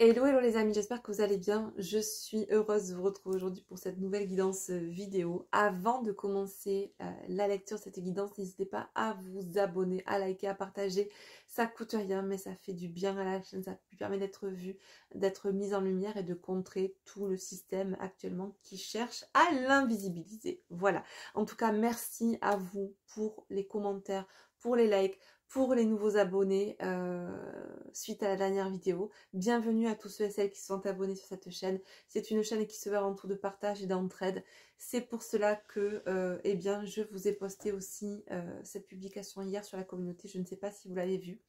Hello, hello les amis, j'espère que vous allez bien. Je suis heureuse de vous retrouver aujourd'hui pour cette nouvelle guidance vidéo. Avant de commencer la lecture de cette guidance, n'hésitez pas à vous abonner, à liker, à partager. Ça coûte rien, mais ça fait du bien à la chaîne, ça permet d'être vu, d'être mise en lumière et de contrer tout le système actuellement qui cherche à l'invisibiliser. Voilà. En tout cas, merci à vous pour les commentaires, pour les likes, pour les nouveaux abonnés suite à la dernière vidéo. Bienvenue à tous ceux et celles qui sont abonnés sur cette chaîne. C'est une chaîne qui se veut avant tout de partage et d'entraide. C'est pour cela que eh bien, je vous ai posté aussi cette publication hier sur la communauté. Je ne sais pas si vous l'avez vue.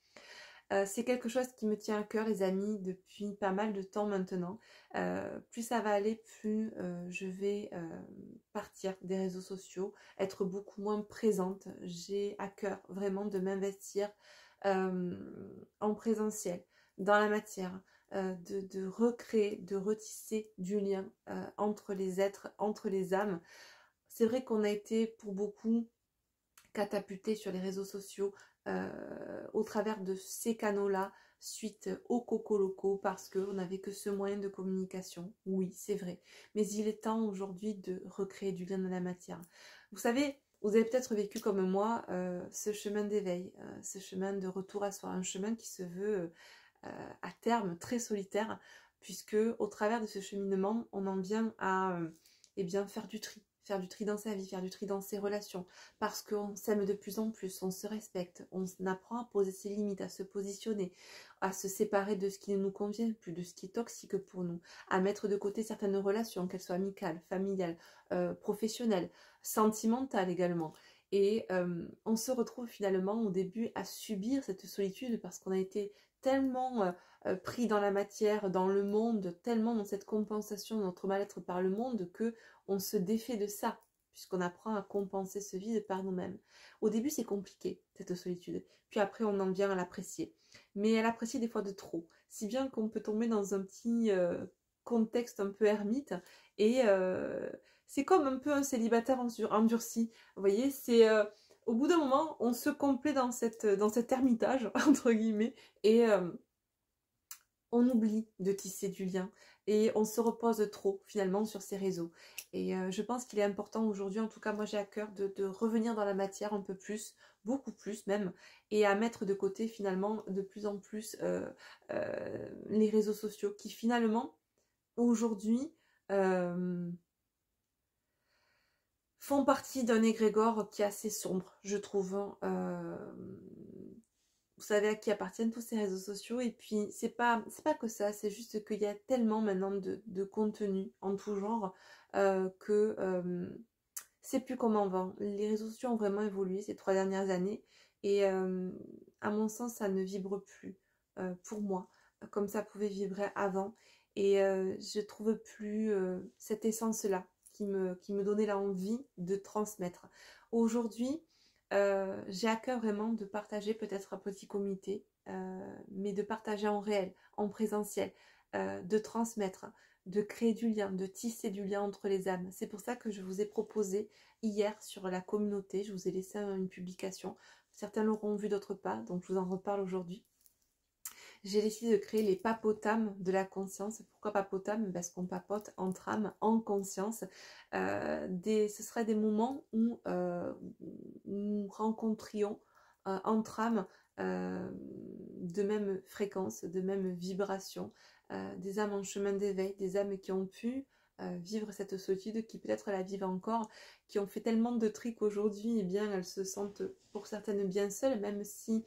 C'est quelque chose qui me tient à cœur les amis depuis pas mal de temps maintenant. Plus ça va aller, plus je vais partir des réseaux sociaux, être beaucoup moins présente. J'ai à cœur vraiment de m'investir en présentiel, dans la matière, de recréer, de retisser du lien entre les êtres, entre les âmes. C'est vrai qu'on a été pour beaucoup catapulté sur les réseaux sociaux au travers de ces canaux-là suite aux cocos locaux parce qu'on n'avait que ce moyen de communication. Oui, c'est vrai. Mais il est temps aujourd'hui de recréer du lien dans la matière. Vous savez, vous avez peut-être vécu comme moi ce chemin d'éveil, ce chemin de retour à soi, un chemin qui se veut à terme très solitaire puisque au travers de ce cheminement, on en vient à eh bien, faire du tri dans sa vie, faire du tri dans ses relations, parce qu'on s'aime de plus en plus, on se respecte, on apprend à poser ses limites, à se positionner, à se séparer de ce qui ne nous convient plus, de ce qui est toxique pour nous, à mettre de côté certaines relations, qu'elles soient amicales, familiales, professionnelles, sentimentales également. Et on se retrouve finalement au début à subir cette solitude parce qu'on a été tellement pris dans la matière, dans le monde, tellement dans cette compensation de notre mal-être par le monde que on se défait de ça, puisqu'on apprend à compenser ce vide par nous-mêmes. Au début, c'est compliqué, cette solitude. Puis après, on en vient à l'apprécier. Mais à l'apprécier des fois de trop. Si bien qu'on peut tomber dans un petit contexte un peu ermite. Et c'est comme un peu un célibataire endurci. Vous voyez, c'est... au bout d'un moment, on se complaît dans cet ermitage, entre guillemets, et on oublie de tisser du lien et on se repose trop finalement sur ces réseaux. Et je pense qu'il est important aujourd'hui, en tout cas moi j'ai à cœur de revenir dans la matière un peu plus, beaucoup plus même, et à mettre de côté finalement de plus en plus les réseaux sociaux qui finalement aujourd'hui font partie d'un égrégore qui est assez sombre, je trouve. Vous savez à qui appartiennent tous ces réseaux sociaux, et puis c'est pas que ça, c'est juste qu'il y a tellement maintenant de contenu en tout genre que c'est plus comme avant. Les réseaux sociaux ont vraiment évolué ces 3 dernières années et à mon sens ça ne vibre plus pour moi comme ça pouvait vibrer avant, et je trouve plus cette essence là qui me donnait l'envie de transmettre. Aujourd'hui j'ai à cœur vraiment de partager peut-être un petit comité, mais de partager en réel, en présentiel, de transmettre, de créer du lien, de tisser du lien entre les âmes. C'est pour ça que je vous ai proposé hier sur la communauté, je vous ai laissé une publication. Certains l'auront vu, d'autres pas, donc je vous en reparle aujourd'hui. J'ai décidé de créer les papotames de la conscience. Pourquoi papotames? Parce qu'on papote entre âmes, en conscience. Ce seraient des moments où nous rencontrions entre âmes de même fréquence, de même vibration, des âmes en chemin d'éveil, des âmes qui ont pu vivre cette solitude, qui peut-être la vivent encore, qui ont fait tellement de tri qu'aujourd'hui, eh bien, elles se sentent pour certaines bien seules, même si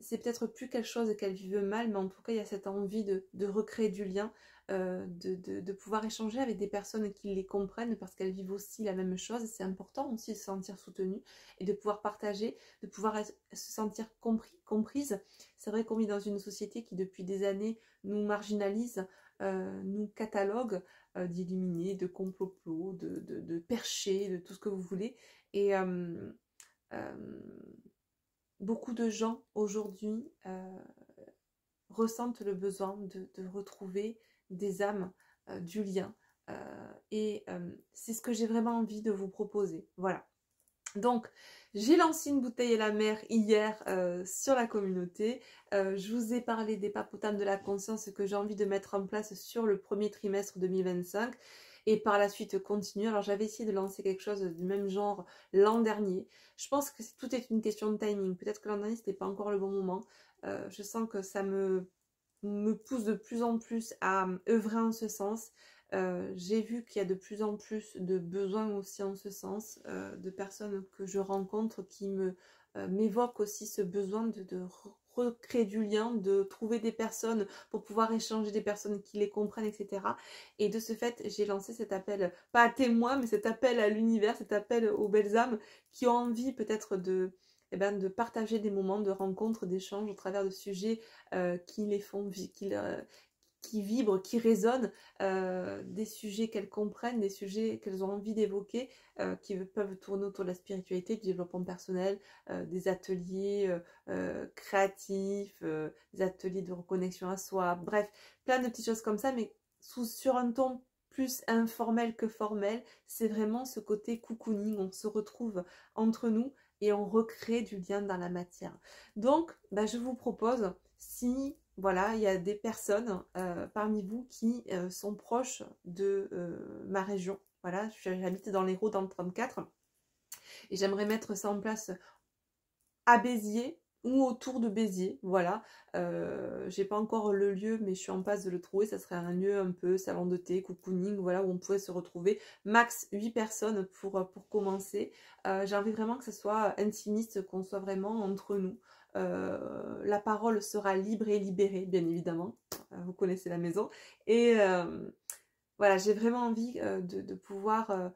c'est peut-être plus quelque chose qu'elles vivent mal, mais en tout cas il y a cette envie de recréer du lien, de pouvoir échanger avec des personnes qui les comprennent parce qu'elles vivent aussi la même chose. C'est important aussi de se sentir soutenue et de pouvoir partager, de pouvoir se sentir comprise. C'est vrai qu'on vit dans une société qui depuis des années nous marginalise, nous catalogue d'illuminés, de complots, de perchés, de tout ce que vous voulez. Et beaucoup de gens aujourd'hui ressentent le besoin de retrouver des âmes, du lien. Et c'est ce que j'ai vraiment envie de vous proposer. Voilà. Donc, j'ai lancé une bouteille à la mer hier sur la communauté. Je vous ai parlé des papotames de la conscience que j'ai envie de mettre en place sur le premier trimestre 2025 et par la suite continuer. Alors, j'avais essayé de lancer quelque chose du même genre l'an dernier. Je pense que tout est une question de timing. Peut-être que l'an dernier, c'était pas encore le bon moment. Je sens que ça me pousse de plus en plus à œuvrer en ce sens. J'ai vu qu'il y a de plus en plus de besoins aussi en ce sens, de personnes que je rencontre qui m'évoquent aussi ce besoin de recréer du lien, de trouver des personnes pour pouvoir échanger, des personnes qui les comprennent, etc. Et de ce fait, j'ai lancé cet appel, pas à témoins, mais cet appel à l'univers, cet appel aux belles âmes qui ont envie peut-être de partager des moments de rencontre, d'échange au travers de sujets qui les font, qui vibrent, qui résonnent, des sujets qu'elles comprennent, des sujets qu'elles ont envie d'évoquer, qui peuvent tourner autour de la spiritualité, du développement personnel, des ateliers créatifs, des ateliers de reconnexion à soi, bref, plein de petites choses comme ça, mais sur un ton plus informel que formel. C'est vraiment ce côté cocooning, on se retrouve entre nous et on recrée du lien dans la matière. Donc, je vous propose, si voilà, il y a des personnes parmi vous qui sont proches de ma région. Voilà, j'habite dans l'Hérault, dans le 34. Et j'aimerais mettre ça en place à Béziers ou autour de Béziers. Voilà, j'ai pas encore le lieu, mais je suis en passe de le trouver. Ça serait un lieu un peu salon de thé, cocooning, voilà, où on pourrait se retrouver. Max 8 personnes pour commencer. J'ai envie vraiment que ce soit intimiste, qu'on soit vraiment entre nous. La parole sera libre et libérée, bien évidemment. Vous connaissez la maison. Et voilà, j'ai vraiment envie de pouvoir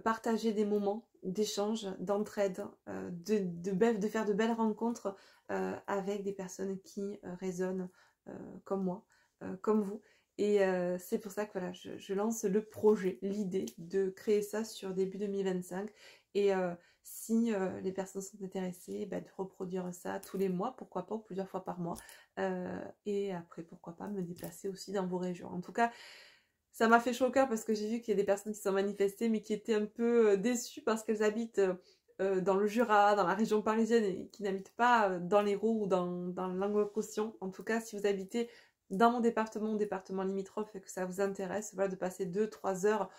partager des moments d'échange, d'entraide, de faire de belles rencontres avec des personnes qui résonnent comme moi, comme vous. Et c'est pour ça que voilà, je lance le projet, l'idée de créer ça sur début 2025. Et si les personnes sont intéressées, de reproduire ça tous les mois, pourquoi pas, ou plusieurs fois par mois. Et après, pourquoi pas me déplacer aussi dans vos régions. En tout cas, ça m'a fait chaud au cœur parce que j'ai vu qu'il y a des personnes qui sont manifestées mais qui étaient un peu déçues parce qu'elles habitent dans le Jura, dans la région parisienne et qui n'habitent pas dans l'Hérault ou dans le Languedoc-Roussillon. En tout cas, si vous habitez dans mon département limitrophe et que ça vous intéresse, voilà, de passer 2-3 heures,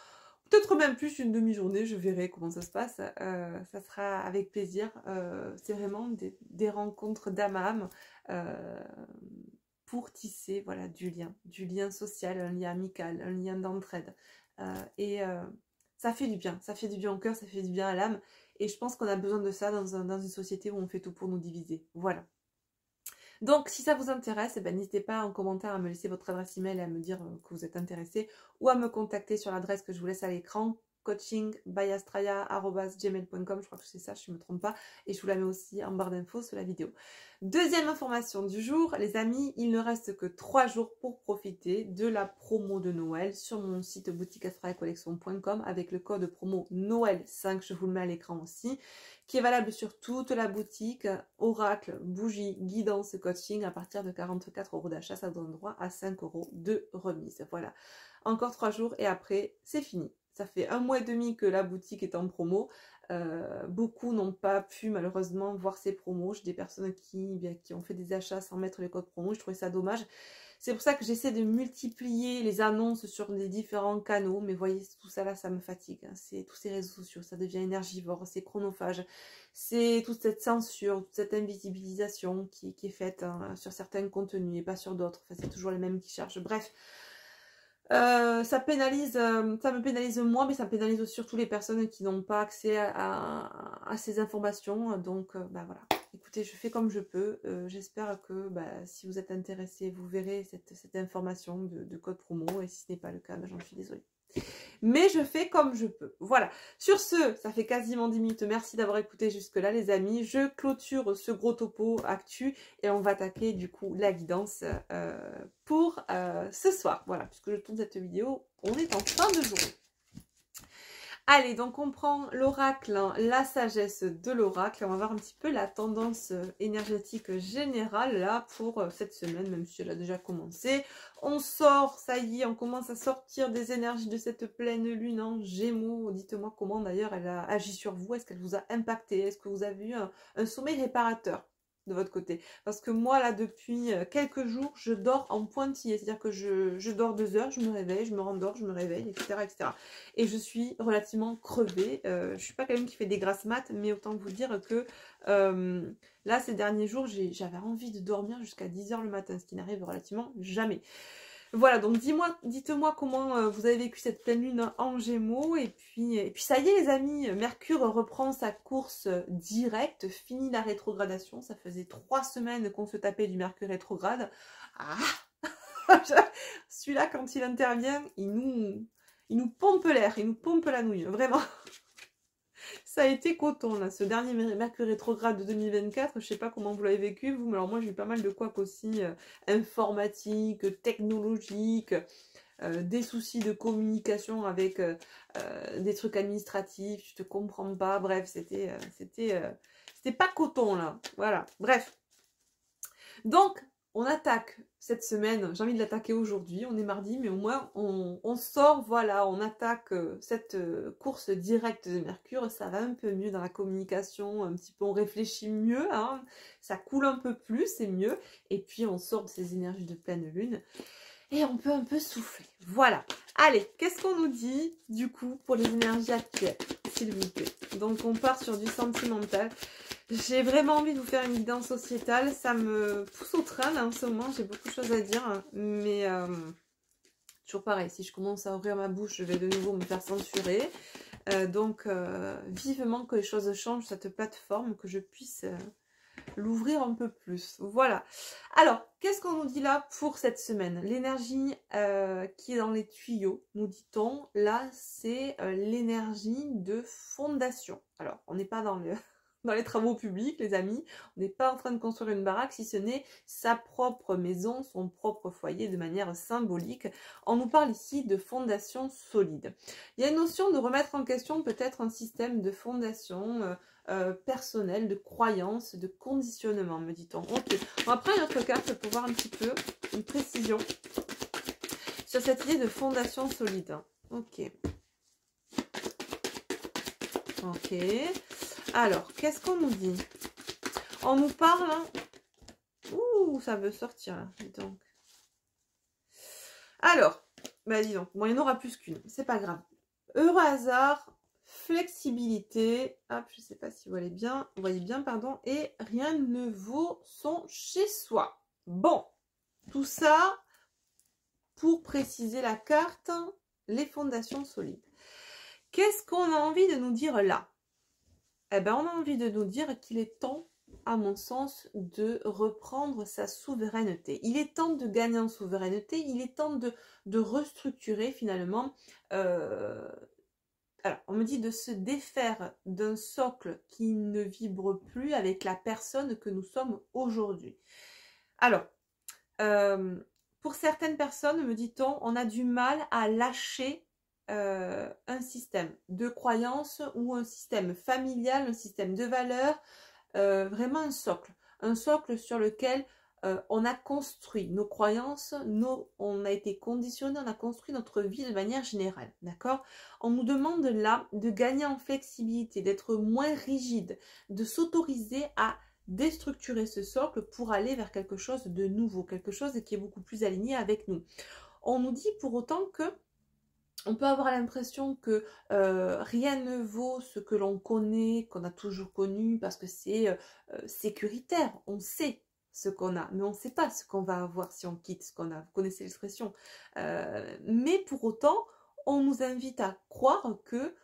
peut-être même plus une demi-journée, je verrai comment ça se passe, ça sera avec plaisir. C'est vraiment des rencontres d'âme à âme pour tisser voilà, du lien social, un lien amical, un lien d'entraide. Ça fait du bien au cœur, ça fait du bien à l'âme. Et je pense qu'on a besoin de ça dans une société où on fait tout pour nous diviser. Voilà. Donc, si ça vous intéresse, n'hésitez pas en commentaire à me laisser votre adresse email et à me dire que vous êtes intéressé ou à me contacter sur l'adresse que je vous laisse à l'écran, coachingbayastraya@gmail.com, je crois que c'est ça, je ne me trompe pas, et je vous la mets aussi en barre d'infos sous la vidéo. Deuxième information du jour, les amis, il ne reste que 3 jours pour profiter de la promo de Noël sur mon site boutiqueastrayacollection.com avec le code promo Noël5, je vous le mets à l'écran aussi, qui est valable sur toute la boutique, oracle, bougie, guidance, coaching. À partir de 44 € d'achat, ça donne droit à 5 € de remise. Voilà, encore 3 jours et après, c'est fini. Ça fait 1 mois et demi que la boutique est en promo. Beaucoup n'ont pas pu malheureusement voir ces promos. J'ai des personnes qui ont fait des achats sans mettre les codes promo. Je trouvais ça dommage. C'est pour ça que j'essaie de multiplier les annonces sur les différents canaux. Mais voyez, tout ça là, ça me fatigue. C'est tous ces réseaux sociaux, ça devient énergivore, c'est chronophage. C'est toute cette censure, toute cette invisibilisation qui est faite sur certains contenus et pas sur d'autres. Enfin, c'est toujours les mêmes qui chargent. Bref. Ça me pénalise moi, mais ça pénalise surtout les personnes qui n'ont pas accès à ces informations. Donc, voilà. Écoutez, je fais comme je peux. J'espère que si vous êtes intéressé, vous verrez cette information de code promo. Et si ce n'est pas le cas, j'en suis désolée. Mais je fais comme je peux. Voilà. Sur ce, ça fait quasiment 10 minutes. Merci d'avoir écouté jusque-là, les amis. Je clôture ce gros topo actu et on va attaquer du coup la guidance pour ce soir. Voilà, puisque je tourne cette vidéo, on est en fin de journée. Allez, donc on prend l'oracle, hein, la sagesse de l'oracle. On va voir un petit peu la tendance énergétique générale là pour cette semaine, même si elle a déjà commencé. On sort, ça y est, on commence à sortir des énergies de cette pleine lune en Gémeaux. Dites-moi comment d'ailleurs elle a agi sur vous. Est-ce qu'elle vous a impacté? Est-ce que vous avez eu un sommeil réparateur de votre côté? Parce que moi là depuis quelques jours je dors en pointillé, c'est à dire que je dors 2 heures, je me réveille, je me rendors, je me réveille, etc. Et je suis relativement crevée. Je suis pas quelqu'un qui fait des grasses mat, mais autant vous dire que là ces derniers jours j'avais envie de dormir jusqu'à 10 heures le matin, ce qui n'arrive relativement jamais. Voilà, donc dites-moi comment vous avez vécu cette pleine lune en Gémeaux. Et puis ça y est les amis, Mercure reprend sa course directe, fini la rétrogradation. Ça faisait 3 semaines qu'on se tapait du Mercure rétrograde. Ah celui-là, quand il intervient, il nous pompe l'air, il nous pompe la nouille, vraiment. Ça a été coton, là, ce dernier Mercure rétrograde de 2024. Je sais pas comment vous l'avez vécu, vous, mais alors moi, j'ai eu pas mal de couacs aussi, informatiques, technologiques, des soucis de communication avec des trucs administratifs, je te comprends pas, bref, c'était pas coton, là, voilà, bref. Donc, on attaque cette semaine, j'ai envie de l'attaquer aujourd'hui, on est mardi, mais au moins on sort, voilà, on attaque cette course directe de Mercure, ça va un peu mieux dans la communication, un petit peu on réfléchit mieux, hein, ça coule un peu plus, c'est mieux, et puis on sort de ces énergies de pleine lune, et on peut un peu souffler, voilà. Allez, qu'est-ce qu'on nous dit, du coup, pour les énergies actuelles, s'il vous plaît? Donc on part sur du sentimental. J'ai vraiment envie de vous faire une guidance sociétale, ça me pousse au train là en ce moment, j'ai beaucoup de choses à dire, hein, mais toujours pareil, si je commence à ouvrir ma bouche, je vais de nouveau me faire censurer. Donc vivement que les choses changent, cette plateforme, que je puisse l'ouvrir un peu plus. Voilà. Alors, qu'est-ce qu'on nous dit là pour cette semaine? L'énergie qui est dans les tuyaux, nous dit-on, là, c'est l'énergie de fondation. Alors, on n'est pas dans les travaux publics, les amis. On n'est pas en train de construire une baraque, si ce n'est sa propre maison, son propre foyer de manière symbolique. On nous parle ici de fondation solide. Il y a une notion de remettre en question peut-être un système de fondation personnel, de croyance, de conditionnement, me dit-on. Ok, on va prendre une autre carte pour voir un petit peu une précision sur cette idée de fondation solide. Ok. Ok. Alors, qu'est-ce qu'on nous dit? On nous parle... Ouh, ça veut sortir là, dis donc. Alors, bah dis donc, bon, il y en aura plus qu'une, c'est pas grave. Heureux hasard, flexibilité, hop, je sais pas si vous voyez bien, pardon, et rien ne vaut son chez soi. Bon, tout ça pour préciser la carte, les fondations solides. Qu'est-ce qu'on a envie de nous dire là? Eh ben, on a envie de nous dire qu'il est temps, à mon sens, de reprendre sa souveraineté. Il est temps de gagner en souveraineté, il est temps de restructurer finalement. Alors, on me dit de se défaire d'un socle qui ne vibre plus avec la personne que nous sommes aujourd'hui. Alors, pour certaines personnes, me dit-on, on a du mal à lâcher un système de croyance ou un système familial, un système de valeurs, vraiment un socle sur lequel on a construit nos croyances, on a été conditionné, on a construit notre vie de manière générale, d'accord? On nous demande là de gagner en flexibilité, d'être moins rigide, de s'autoriser à déstructurer ce socle pour aller vers quelque chose de nouveau, quelque chose qui est beaucoup plus aligné avec nous. On nous dit pour autant que on peut avoir l'impression que rien ne vaut ce que l'on connaît, qu'on a toujours connu, parce que c'est sécuritaire. On sait ce qu'on a, mais on ne sait pas ce qu'on va avoir si on quitte ce qu'on a. Vous connaissez l'expression. Mais pour autant, on nous invite à croire que,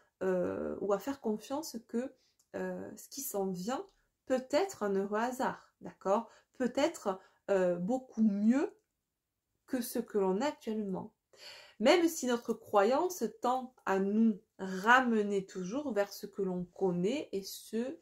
ou à faire confiance que ce qui s'en vient peut être un heureux hasard, d'accord? Peut être beaucoup mieux que ce que l'on a actuellement. Même si notre croyance tend à nous ramener toujours vers ce que l'on connaît et ce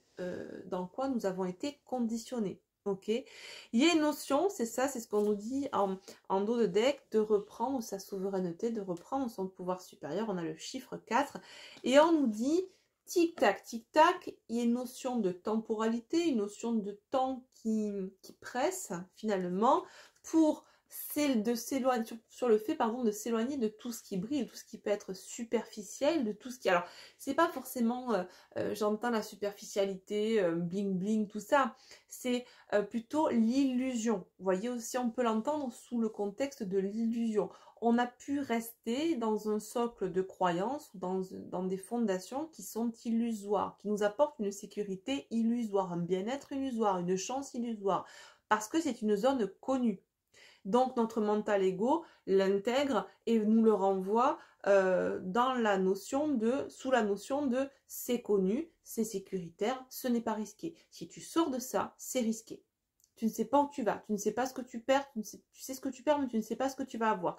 dans quoi nous avons été conditionnés. Ok, il y a une notion, c'est ça, c'est ce qu'on nous dit en dos de deck, de reprendre sa souveraineté, de reprendre son pouvoir supérieur. On a le chiffre 4 et on nous dit tic-tac, tic-tac. Il y a une notion de temporalité, une notion de temps qui presse finalement pour de s'éloigner sur le fait pardon de s'éloigner de tout ce qui brille, de tout ce qui peut être superficiel, de tout ce qui, alors c'est pas forcément j'entends la superficialité, bling bling, tout ça, c'est plutôt l'illusion. Vous voyez aussi, on peut l'entendre sous le contexte de l'illusion. On a pu rester dans un socle de croyances, dans des fondations qui sont illusoires, qui nous apportent une sécurité illusoire, un bien-être illusoire, une chance illusoire, parce que c'est une zone connue. Donc notre mental ego l'intègre et nous le renvoie sous la notion de c'est connu, c'est sécuritaire, ce n'est pas risqué. Si tu sors de ça, c'est risqué. Tu ne sais pas où tu vas, tu ne sais pas ce que tu perds, tu sais ce que tu perds, mais tu ne sais pas ce que tu vas avoir.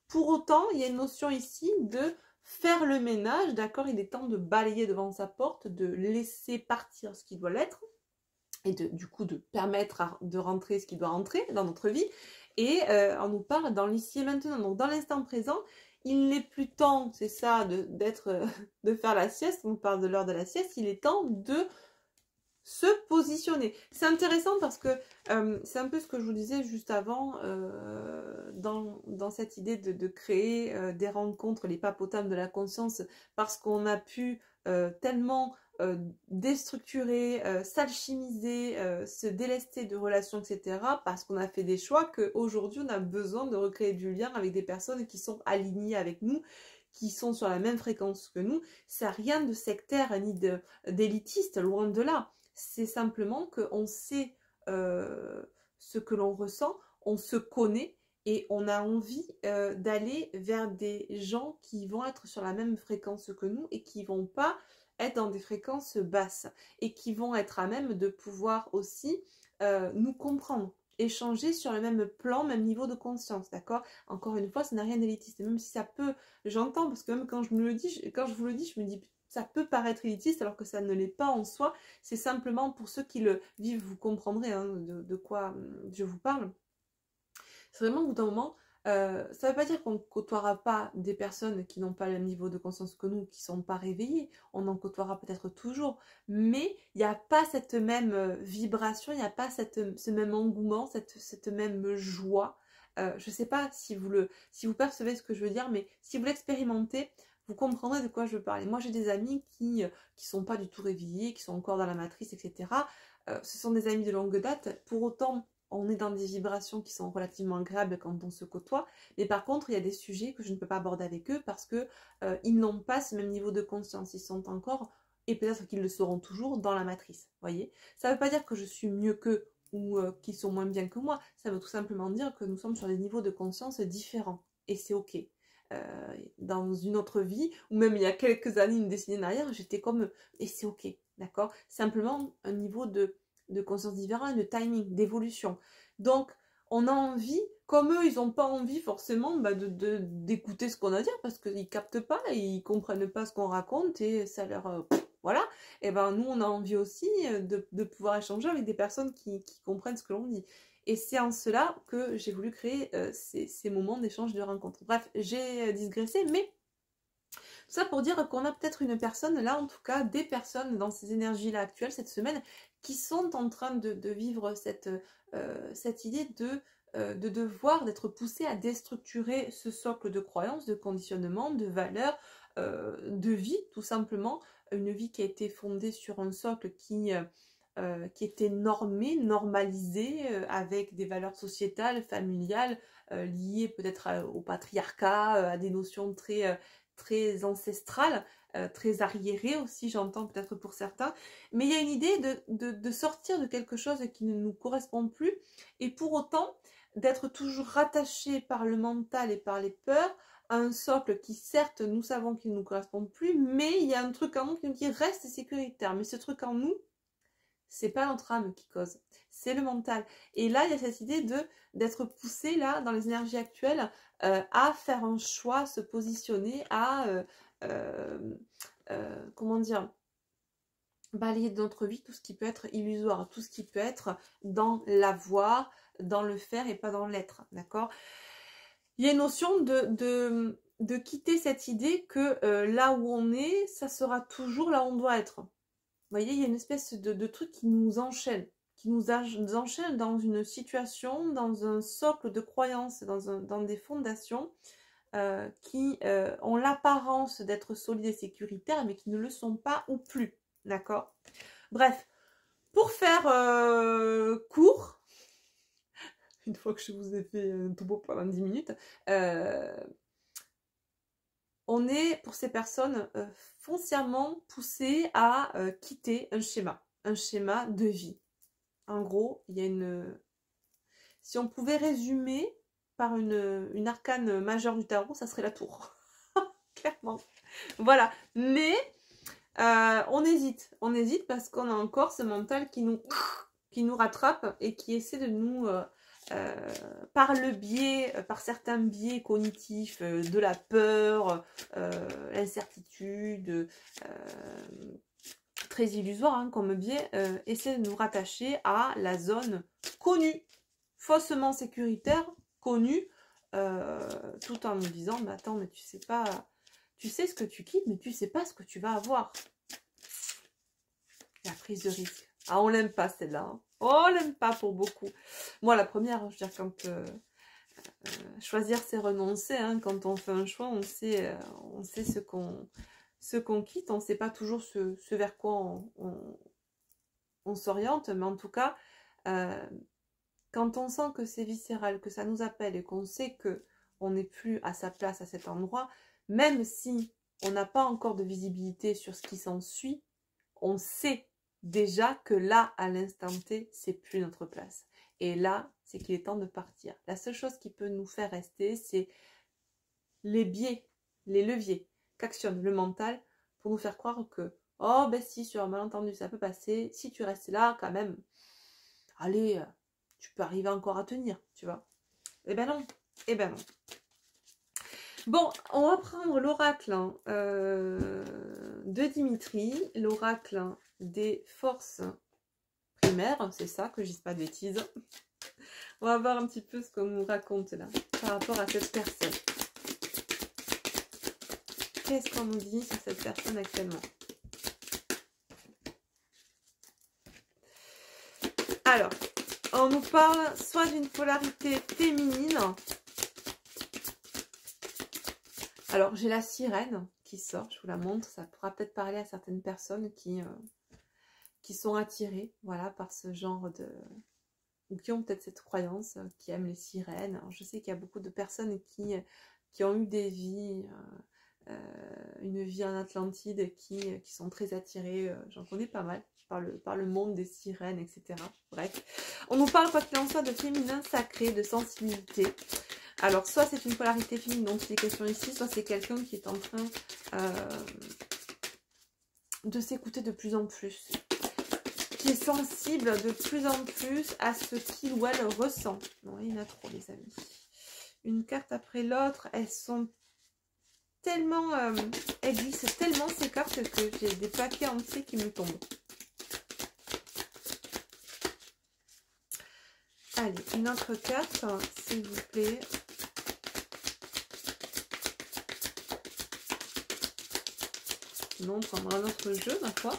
Pour autant, il y a une notion ici de faire le ménage, d'accord? Il est temps de balayer devant sa porte, de laisser partir ce qui doit l'être, et du coup de permettre de rentrer ce qui doit rentrer dans notre vie. Et on nous parle dans l'ici et maintenant, donc dans l'instant présent, il n'est plus temps, c'est ça, de faire la sieste, on nous parle de l'heure de la sieste, il est temps de se positionner. C'est intéressant parce que c'est un peu ce que je vous disais juste avant, dans cette idée de créer des rencontres, les papotames de la conscience, parce qu'on a pu tellement déstructurer, s'alchimiser, se délester de relations, etc. parce qu'on a fait des choix qu'aujourd'hui on a besoin de recréer du lien avec des personnes qui sont alignées avec nous, qui sont sur la même fréquence que nous. Ça n'a rien de sectaire ni d'élitiste, loin de là. C'est simplement qu'on sait ce que l'on ressent, on se connaît et on a envie d'aller vers des gens qui vont être sur la même fréquence que nous et qui vont pas être dans des fréquences basses et qui vont être à même de pouvoir aussi nous comprendre, échanger sur le même plan, même niveau de conscience, d'accord? Encore une fois, ça n'a rien d'élitiste, même si ça peut, j'entends, parce que même quand je vous le dis, je me dis, ça peut paraître élitiste alors que ça ne l'est pas en soi, c'est simplement pour ceux qui le vivent, vous comprendrez hein, de quoi je vous parle. C'est vraiment au bout d'un moment, ça ne veut pas dire qu'on ne côtoiera pas des personnes qui n'ont pas le même niveau de conscience que nous, qui ne sont pas réveillées, on en côtoiera peut-être toujours, mais il n'y a pas cette même vibration, il n'y a pas ce même engouement, cette même joie. Je ne sais pas si vous percevez ce que je veux dire, mais si vous l'expérimentez, vous comprendrez de quoi je veux parler. Moi, j'ai des amis qui sont pas du tout réveillés, qui sont encore dans la matrice, etc. Ce sont des amis de longue date. Pour autant, on est dans des vibrations qui sont relativement agréables quand on se côtoie. Mais par contre, il y a des sujets que je ne peux pas aborder avec eux parce que ils n'ont pas ce même niveau de conscience. Ils sont encore, et peut-être qu'ils le seront toujours, dans la matrice. Voyez, ça ne veut pas dire que je suis mieux qu'eux ou qu'ils sont moins bien que moi. Ça veut tout simplement dire que nous sommes sur des niveaux de conscience différents. Et c'est ok. Dans une autre vie, ou même il y a quelques années, une décennie en arrière, j'étais comme eux. Et c'est ok, d'accord? Simplement un niveau de conscience différent et de timing, d'évolution. Donc, on a envie, comme eux, ils n'ont pas envie forcément d'écouter ce qu'on a à dire parce qu'ils captent pas, ils comprennent pas ce qu'on raconte et ça leur... voilà. Et ben nous, on a envie aussi de pouvoir échanger avec des personnes qui comprennent ce que l'on dit. Et c'est en cela que j'ai voulu créer ces moments d'échange, de rencontre. Bref, j'ai digressé, mais tout ça pour dire qu'on a peut-être une personne, là en tout cas, des personnes dans ces énergies-là actuelles, cette semaine, qui sont en train de vivre cette idée de devoir, d'être poussé à déstructurer ce socle de croyances, de conditionnement, de valeurs, de vie, tout simplement. Une vie qui a été fondée sur un socle qui était normé, normalisé, avec des valeurs sociétales, familiales, liées peut-être au patriarcat, à des notions très ancestrales, très arriérées aussi, j'entends peut-être pour certains. Mais il y a une idée de sortir de quelque chose qui ne nous correspond plus, et pour autant d'être toujours rattaché par le mental et par les peurs à un socle qui, certes, nous savons qu'il ne nous correspond plus, mais il y a un truc en nous qui nous dit reste sécuritaire. Mais ce truc en nous, c'est pas notre âme qui cause, c'est le mental. Et là, il y a cette idée d'être poussé là dans les énergies actuelles à faire un choix, se positionner, à comment dire, balayer de notre vie tout ce qui peut être illusoire, tout ce qui peut être dans l'avoir, dans le faire et pas dans l'être, d'accord? Il y a une notion de quitter cette idée que là où on est, ça sera toujours là où on doit être. Vous voyez, il y a une espèce de truc qui nous enchaîne, enchaîne dans une situation, dans un socle de croyances, dans des fondations qui ont l'apparence d'être solides et sécuritaires, mais qui ne le sont pas ou plus. D'accord? Bref, pour faire court, une fois que je vous ai fait un topo pendant 10 minutes, on est, pour ces personnes, foncièrement poussées à quitter un schéma de vie. En gros, il y a une... Si on pouvait résumer par une arcane majeure du tarot, ça serait la tour. Clairement. Voilà. Mais on hésite parce qu'on a encore ce mental qui nous rattrape et qui essaie de nous, par certains biais cognitifs, de la peur, l'incertitude, très illusoire hein, comme biais, essaie de nous rattacher à la zone connue, faussement sécuritaire, connue, tout en nous disant, mais attends, mais tu sais pas, tu sais ce que tu quittes, mais tu sais pas ce que tu vas avoir. La prise de risque. Ah, on l'aime pas celle-là. Hein. Oh, on l'aime pas pour beaucoup. Moi, la première, je veux dire, quand choisir, c'est renoncer. Hein, quand on fait un choix, on sait ce qu'on quitte. On ne sait pas toujours ce vers quoi on s'oriente. Mais en tout cas, quand on sent que c'est viscéral, que ça nous appelle et qu'on sait qu'on n'est plus à sa place à cet endroit, même si on n'a pas encore de visibilité sur ce qui s'ensuit, on sait déjà que là, à l'instant T, c'est plus notre place. Et là, c'est qu'il est temps de partir. La seule chose qui peut nous faire rester, c'est les biais, les leviers qu'actionne le mental pour nous faire croire que, oh ben si, sur un malentendu, ça peut passer. Si tu restes là, quand même, allez, tu peux arriver encore à tenir, tu vois. Eh ben non, eh ben non. Bon, on va prendre l'oracle hein, de Dimitri, l'oracle des forces primaires, c'est ça, que je dise pas de bêtises. On va voir un petit peu ce qu'on nous raconte là, par rapport à cette personne. Qu'est-ce qu'on nous dit sur cette personne actuellement? Alors, on nous parle soit d'une polarité féminine. Alors, j'ai la sirène qui sort, je vous la montre. Ça pourra peut-être parler à certaines personnes qui sont attirées voilà, par ce genre de... ou qui ont peut-être cette croyance, qui aiment les sirènes. Alors, je sais qu'il y a beaucoup de personnes qui ont eu des vies, une vie en Atlantide, qui sont très attirées. J'en connais pas mal par le monde des sirènes, etc. Bref, on nous parle, quoi qu'il en soit, de féminin sacré, de sensibilité. Alors, soit c'est une polarité féminine dont il est question ici, soit c'est quelqu'un qui est en train de s'écouter de plus en plus, qui est sensible de plus en plus à ce qu'il ou elle ressent. Non, il y en a trop, les amis. Une carte après l'autre, elles sont tellement... elles glissent tellement ces cartes que j'ai des paquets entiers qui me tombent. Allez, une autre carte, s'il vous plaît. Non, on prendra un autre jeu, ma foi.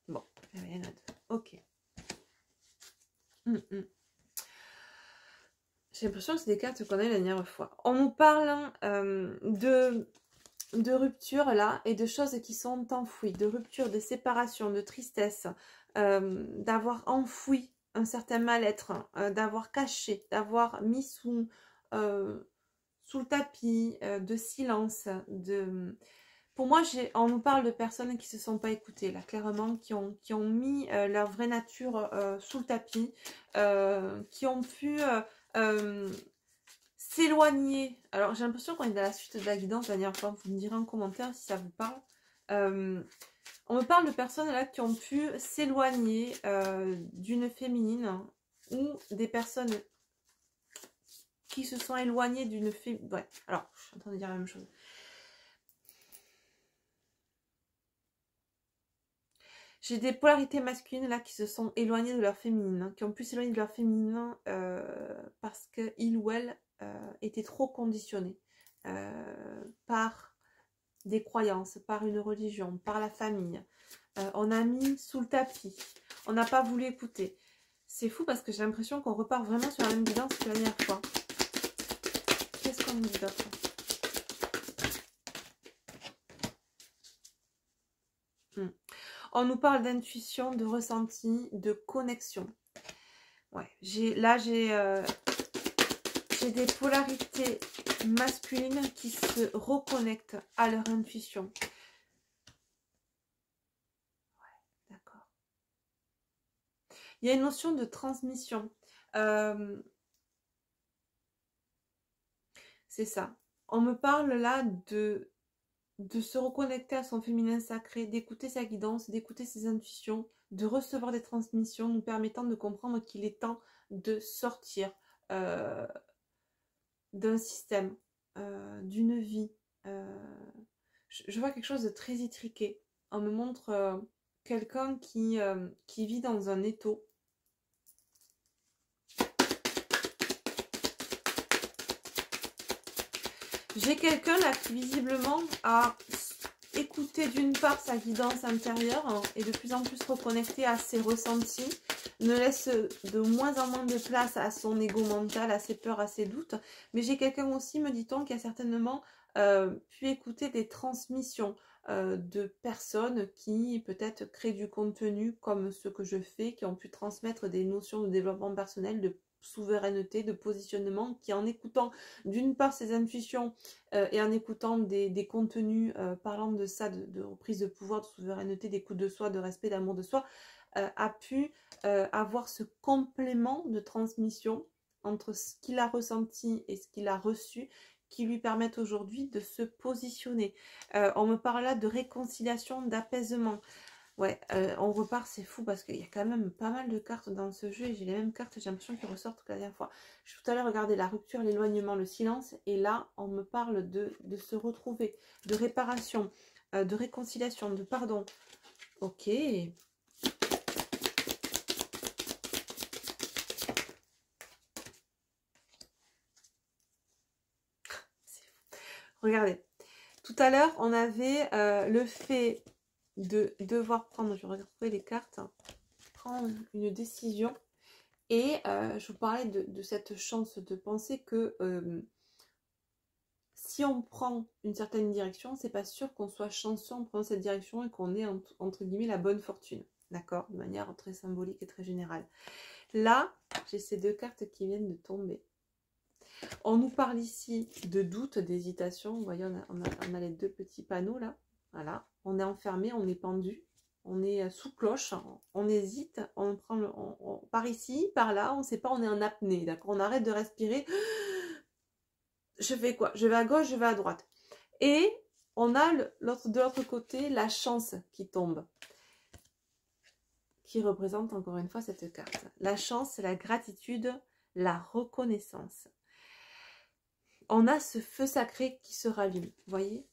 Bon, il y en a deux. Ok. J'ai l'impression que c'est des cartes qu'on a eu la dernière fois. On nous parle de rupture là et de choses qui sont enfouies, de rupture, de séparation, de tristesse, d'avoir enfoui un certain mal-être, d'avoir caché, d'avoir mis sous le tapis, de silence, Pour moi, on nous parle de personnes qui ne se sont pas écoutées, là, clairement, qui ont mis leur vraie nature sous le tapis, qui ont pu s'éloigner. Alors, j'ai l'impression qu'on est dans la suite de la guidance la dernière fois. Vous me direz en commentaire si ça vous parle. On me parle de personnes là qui ont pu s'éloigner d'une féminine ou des personnes qui se sont éloignés d'une féminine. Ouais, alors, je suis en train de dire la même chose. J'ai des polarités masculines là qui se sont éloignées de leur féminine, hein, qui ont pu s'éloigner de leur féminin parce qu'il ou elle était trop conditionné par des croyances, par une religion, par la famille. On a mis sous le tapis, on n'a pas voulu écouter. C'est fou parce que j'ai l'impression qu'on repart vraiment sur la même guidance que la dernière fois. Qu'est-ce qu'on nous dit d'autre? On nous parle d'intuition, de ressenti, de connexion. Ouais, là j'ai des polarités masculines qui se reconnectent à leur intuition. Ouais, d'accord. Il y a une notion de transmission. C'est ça. On me parle là de se reconnecter à son féminin sacré, d'écouter sa guidance, d'écouter ses intuitions, de recevoir des transmissions nous permettant de comprendre qu'il est temps de sortir d'un système, d'une vie. Je vois quelque chose de très étriqué. On me montre quelqu'un qui vit dans un étau. J'ai quelqu'un là qui visiblement a écouté d'une part sa guidance intérieure hein, et de plus en plus reconnecté à ses ressentis, ne laisse de moins en moins de place à son ego mental, à ses peurs, à ses doutes. Mais j'ai quelqu'un aussi, me dit-on, qui a certainement pu écouter des transmissions de personnes qui peut-être créent du contenu comme ce que je fais, qui ont pu transmettre des notions de développement personnel, de souveraineté, de positionnement, qui en écoutant d'une part ses intuitions et en écoutant des contenus parlant de ça, de reprise de pouvoir, de souveraineté, d'écoute de soi, de respect, d'amour de soi, a pu avoir ce complément de transmission entre ce qu'il a ressenti et ce qu'il a reçu qui lui permettent aujourd'hui de se positionner. On me parle là de réconciliation, d'apaisement. Ouais, on repart, c'est fou parce qu'il y a quand même pas mal de cartes dans ce jeu et j'ai les mêmes cartes, j'ai l'impression qu'ils ressortent que la dernière fois. Je suis tout à l'heure regardé la rupture, l'éloignement, le silence et là on me parle de se retrouver, de réparation, de réconciliation, de pardon. Ok. Regardez, tout à l'heure on avait le fait de devoir prendre, je vais retrouver les cartes, prendre une décision et je vous parlais de cette chance de penser que si on prend une certaine direction, c'est pas sûr qu'on soit chanceux en prenant cette direction et qu'on ait entre guillemets la bonne fortune, d'accord, de manière très symbolique et très générale. Là, j'ai ces deux cartes qui viennent de tomber. On nous parle ici de doute, d'hésitation. Vous voyez, on a les deux petits panneaux là. Voilà, on est enfermé, on est pendu, on est sous cloche, on hésite, on prend on part ici, par là, on ne sait pas, on est en apnée, d'accord. On arrête de respirer. Je fais quoi? Je vais à gauche, je vais à droite. Et on a de l'autre côté la chance qui tombe, qui représente encore une fois cette carte. La chance, c'est la gratitude, la reconnaissance. On a ce feu sacré qui se rallume, vous voyez?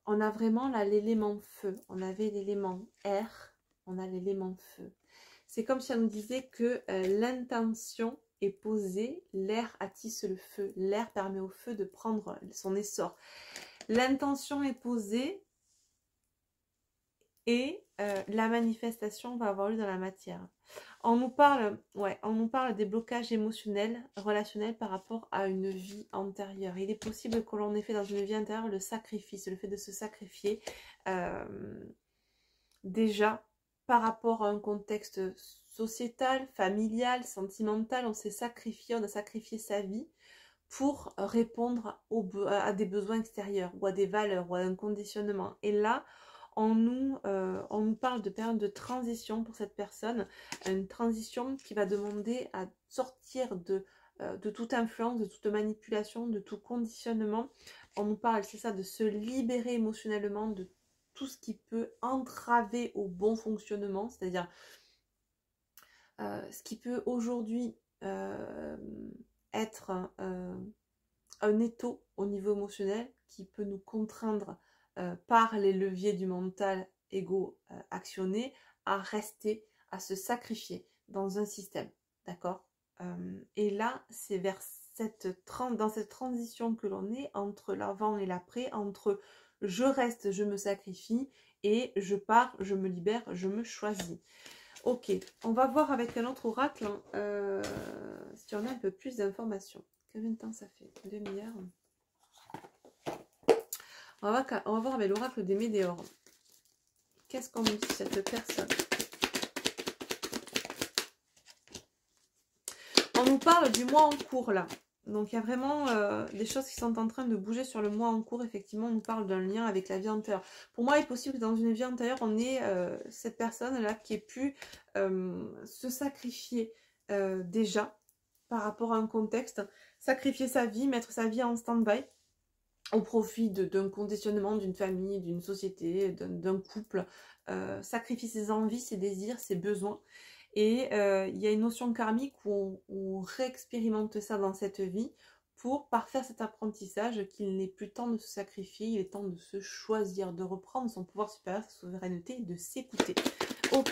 On a vraiment là l'élément feu, on avait l'élément air, on a l'élément feu. C'est comme si on nous disait que l'intention est posée, l'air attise le feu, l'air permet au feu de prendre son essor. L'intention est posée et la manifestation va avoir lieu dans la matière. On nous parle, ouais, on nous parle des blocages émotionnels, relationnels par rapport à une vie antérieure. Il est possible que l'on ait fait dans une vie antérieure le sacrifice, le fait de se sacrifier déjà par rapport à un contexte sociétal, familial, sentimental. On s'est sacrifié, on a sacrifié sa vie pour répondre à des besoins extérieurs ou à des valeurs ou à un conditionnement. Et là, on nous parle de période de transition pour cette personne, une transition qui va demander à sortir de toute influence, de toute manipulation, de tout conditionnement. On nous parle, c'est ça, de se libérer émotionnellement de tout ce qui peut entraver au bon fonctionnement, c'est-à-dire ce qui peut aujourd'hui être un étau au niveau émotionnel qui peut nous contraindre par les leviers du mental égo actionné à rester, à se sacrifier dans un système, d'accord? Et là, c'est vers dans cette transition que l'on est entre l'avant et l'après, entre je reste, je me sacrifie, et je pars, je me libère, je me choisis. Ok, on va voir avec un autre oracle si on a un peu plus d'informations. Combien de temps ça fait? 1 demi-heure. On va voir avec l'oracle des météores. Qu'est-ce qu'on nous dit cette personne? On nous parle du mois en cours là. Donc il y a vraiment des choses qui sont en train de bouger sur le mois en cours. Effectivement, on nous parle d'un lien avec la vie antérieure. Pour moi, il est possible que dans une vie antérieure, on ait cette personne-là qui ait pu se sacrifier déjà par rapport à un contexte, sacrifier sa vie, mettre sa vie en stand-by au profit d'un conditionnement, d'une famille, d'une société, d'un couple, sacrifier ses envies, ses désirs, ses besoins. Et il y a une notion karmique où on réexpérimente ça dans cette vie pour parfaire cet apprentissage qu'il n'est plus temps de se sacrifier, il est temps de se choisir, de reprendre son pouvoir supérieur, sa souveraineté et de s'écouter. Ok.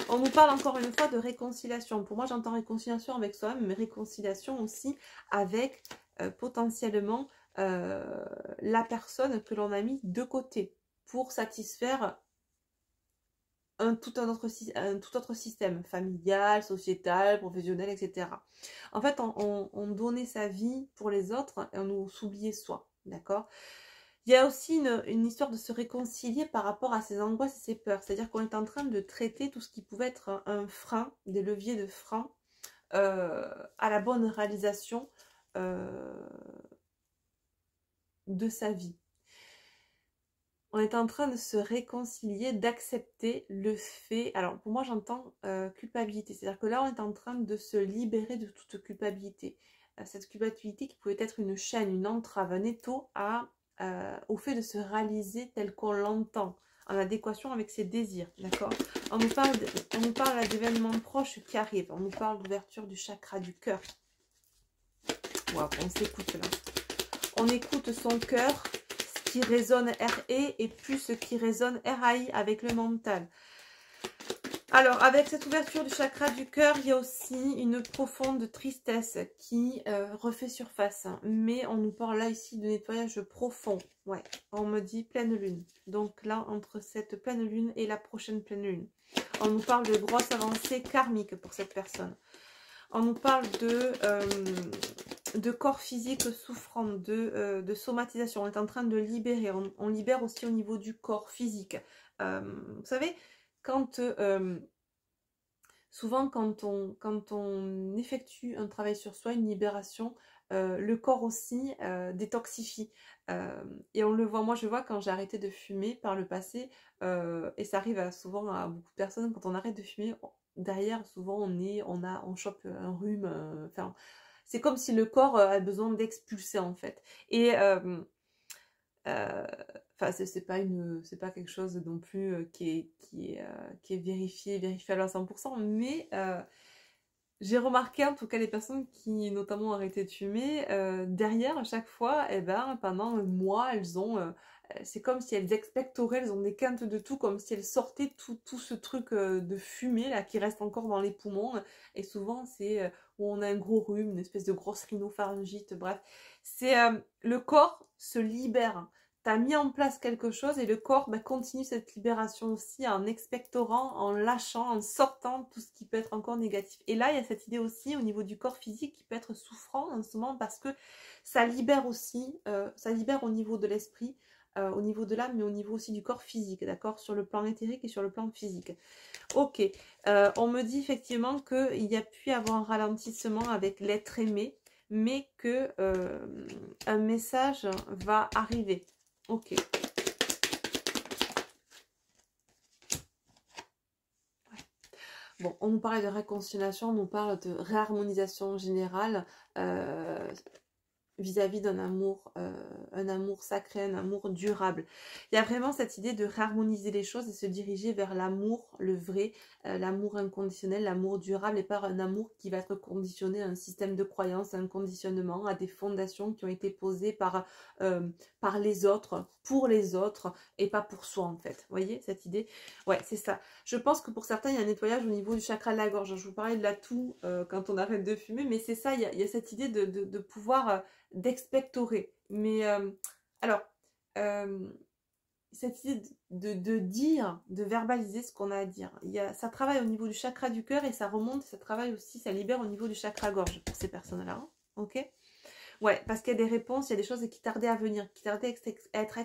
On nous parle encore une fois de réconciliation. Pour moi, j'entends réconciliation avec soi-même, mais réconciliation aussi avec potentiellement la personne que l'on a mis de côté pour satisfaire un tout autre système, familial, sociétal, professionnel, etc. En fait, on donnait sa vie pour les autres et on nous oubliait soi, d'accord? Il y a aussi une histoire de se réconcilier par rapport à ses angoisses et ses peurs. C'est-à-dire qu'on est en train de traiter tout ce qui pouvait être un frein, des leviers de frein à la bonne réalisation de sa vie. On est en train de se réconcilier, d'accepter le fait. Alors pour moi j'entends culpabilité, c'est-à-dire que là on est en train de se libérer de toute culpabilité. Cette culpabilité qui pouvait être une chaîne, une entrave, un étau au fait de se réaliser tel qu'on l'entend, en adéquation avec ses désirs, d'accord? On nous parle d'événements proches qui arrivent, on nous parle d'ouverture du chakra du cœur. Wow, on s'écoute là. On écoute son cœur, ce qui résonne RE et plus ce qui résonne RAI avec le mental. Alors, avec cette ouverture du chakra du cœur, il y a aussi une profonde tristesse qui refait surface. Mais on nous parle là ici de nettoyage profond. Ouais, on me dit pleine lune. Donc là, entre cette pleine lune et la prochaine pleine lune. On nous parle de grosses avancées karmiques pour cette personne. On nous parle de corps physique souffrant, de somatisation. On est en train de libérer. On libère aussi au niveau du corps physique. Vous savez, souvent quand on effectue un travail sur soi, une libération, le corps aussi détoxifie. Et on le voit, moi je vois quand j'ai arrêté de fumer par le passé, et ça arrive souvent à beaucoup de personnes, quand on arrête de fumer, derrière souvent on chope un rhume, enfin c'est comme si le corps a besoin d'expulser en fait. Et enfin c'est pas quelque chose non plus qui est vérifiable à 100%, mais j'ai remarqué en tout cas les personnes qui notamment ont arrêté de fumer, derrière à chaque fois, eh ben, pendant un mois, c'est comme si elles expectoraient, elles ont des quintes de tout, comme si elles sortaient tout ce truc de fumée là qui reste encore dans les poumons. Et souvent c'est où on a un gros rhume, une espèce de grosse rhinopharyngite, bref. C'est le corps se libère. Tu as mis en place quelque chose et le corps continue cette libération aussi en expectorant, en lâchant, en sortant tout ce qui peut être encore négatif. Et là, il y a cette idée aussi au niveau du corps physique qui peut être souffrant en ce moment parce que ça libère aussi, ça libère au niveau de l'esprit, au niveau de l'âme, mais au niveau aussi du corps physique, d'accord? Sur le plan éthérique et sur le plan physique. Ok, on me dit effectivement qu'il y a pu avoir un ralentissement avec l'être aimé, mais que un message va arriver. Ok. Bon, on nous parle de réconciliation, on nous parle de réharmonisation générale. vis-à-vis d'un un amour sacré, un amour durable. Il y a vraiment cette idée de réharmoniser les choses et se diriger vers l'amour, le vrai, l'amour inconditionnel, l'amour durable et pas un amour qui va être conditionné à un système de croyance, à un conditionnement, à des fondations qui ont été posées par les autres, pour les autres et pas pour soi en fait. Vous voyez cette idée? Ouais, c'est ça. Je pense que pour certains, il y a un nettoyage au niveau du chakra de la gorge. Je vous parlais de la toux quand on arrête de fumer, mais c'est ça, il y a cette idée de pouvoir d'expectorer. Mais alors, euh, cette idée de dire, de verbaliser ce qu'on a à dire. Ça travaille au niveau du chakra du cœur et ça remonte, ça travaille aussi, ça libère au niveau du chakra gorge pour ces personnes-là. Hein, ok? Ouais, parce qu'il y a des réponses, il y a des choses qui tardaient à venir, qui tardaient à être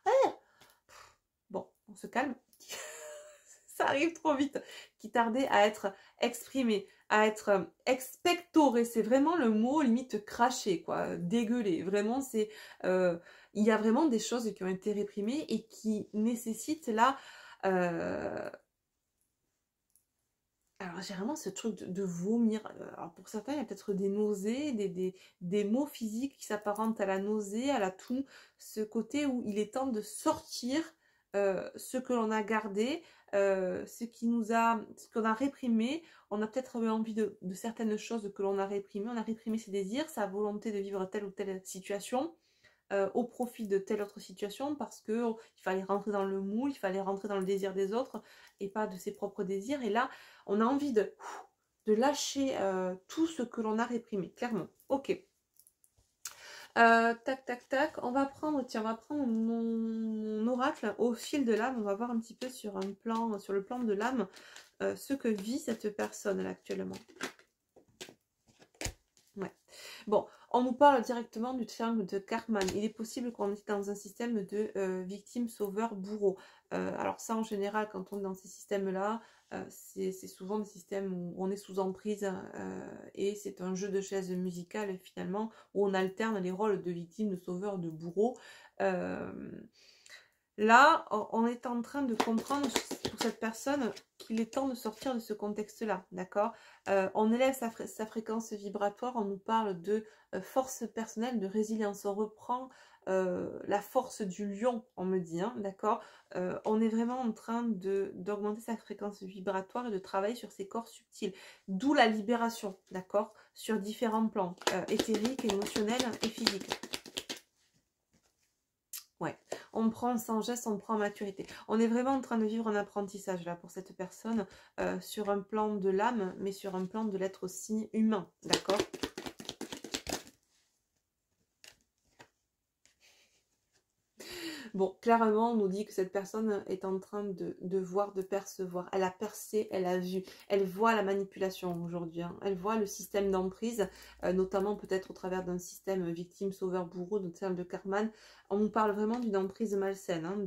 ah. Bon, on se calme. Ça arrive trop vite. Qui tardaient à être exprimées, à être expectorées. C'est vraiment le mot limite craché, quoi, dégueulé. Vraiment, il y a vraiment des choses qui ont été réprimées et qui nécessitent là. Alors j'ai vraiment ce truc de vomir. Alors pour certains, il y a peut-être des nausées, des maux physiques qui s'apparentent à la nausée, à la toux. Ce côté où il est temps de sortir ce que l'on a gardé, ce qu'on a réprimé. On a peut-être eu envie de certaines choses que l'on a réprimées. On a réprimé ses désirs, sa volonté de vivre telle ou telle situation. Au profit de telle autre situation parce que il fallait rentrer dans le moule, il fallait rentrer dans le désir des autres et pas de ses propres désirs. Et là, on a envie de lâcher tout ce que l'on a réprimé, clairement. Ok. Tac, tac, tac. On va prendre, tiens, on va prendre mon oracle au fil de l'âme. On va voir un petit peu sur le plan de l'âme, ce que vit cette personne là actuellement. Ouais. Bon, on nous parle directement du triangle de Karman. Il est possible qu'on est dans un système de victime, sauveur, bourreau. Alors ça, en général, quand on est dans ces systèmes-là, c'est souvent des systèmes où on est sous emprise et c'est un jeu de chaises musicales finalement, où on alterne les rôles de victime, de sauveur, de bourreau. Là, on est en train de comprendre pour cette personne qu'il est temps de sortir de ce contexte-là, d'accord? On élève sa fréquence vibratoire, on nous parle de force personnelle, de résilience. On reprend la force du lion, on me dit, hein, d'accord? On est vraiment en train d'augmenter sa fréquence vibratoire et de travailler sur ses corps subtils. D'où la libération, d'accord? Sur différents plans, éthériques, émotionnels et physiques. Ouais, on prend sans geste, on prend en maturité. On est vraiment en train de vivre un apprentissage là pour cette personne sur un plan de l'âme, mais sur un plan de l'être aussi humain, d'accord? Bon, clairement, on nous dit que cette personne est en train de voir, de percevoir. Elle a percé, elle a vu. Elle voit la manipulation aujourd'hui. Hein. Elle voit le système d'emprise, notamment peut-être au travers d'un système victime, sauveur, bourreau, de terme de Karman. On nous parle vraiment d'une emprise malsaine, hein,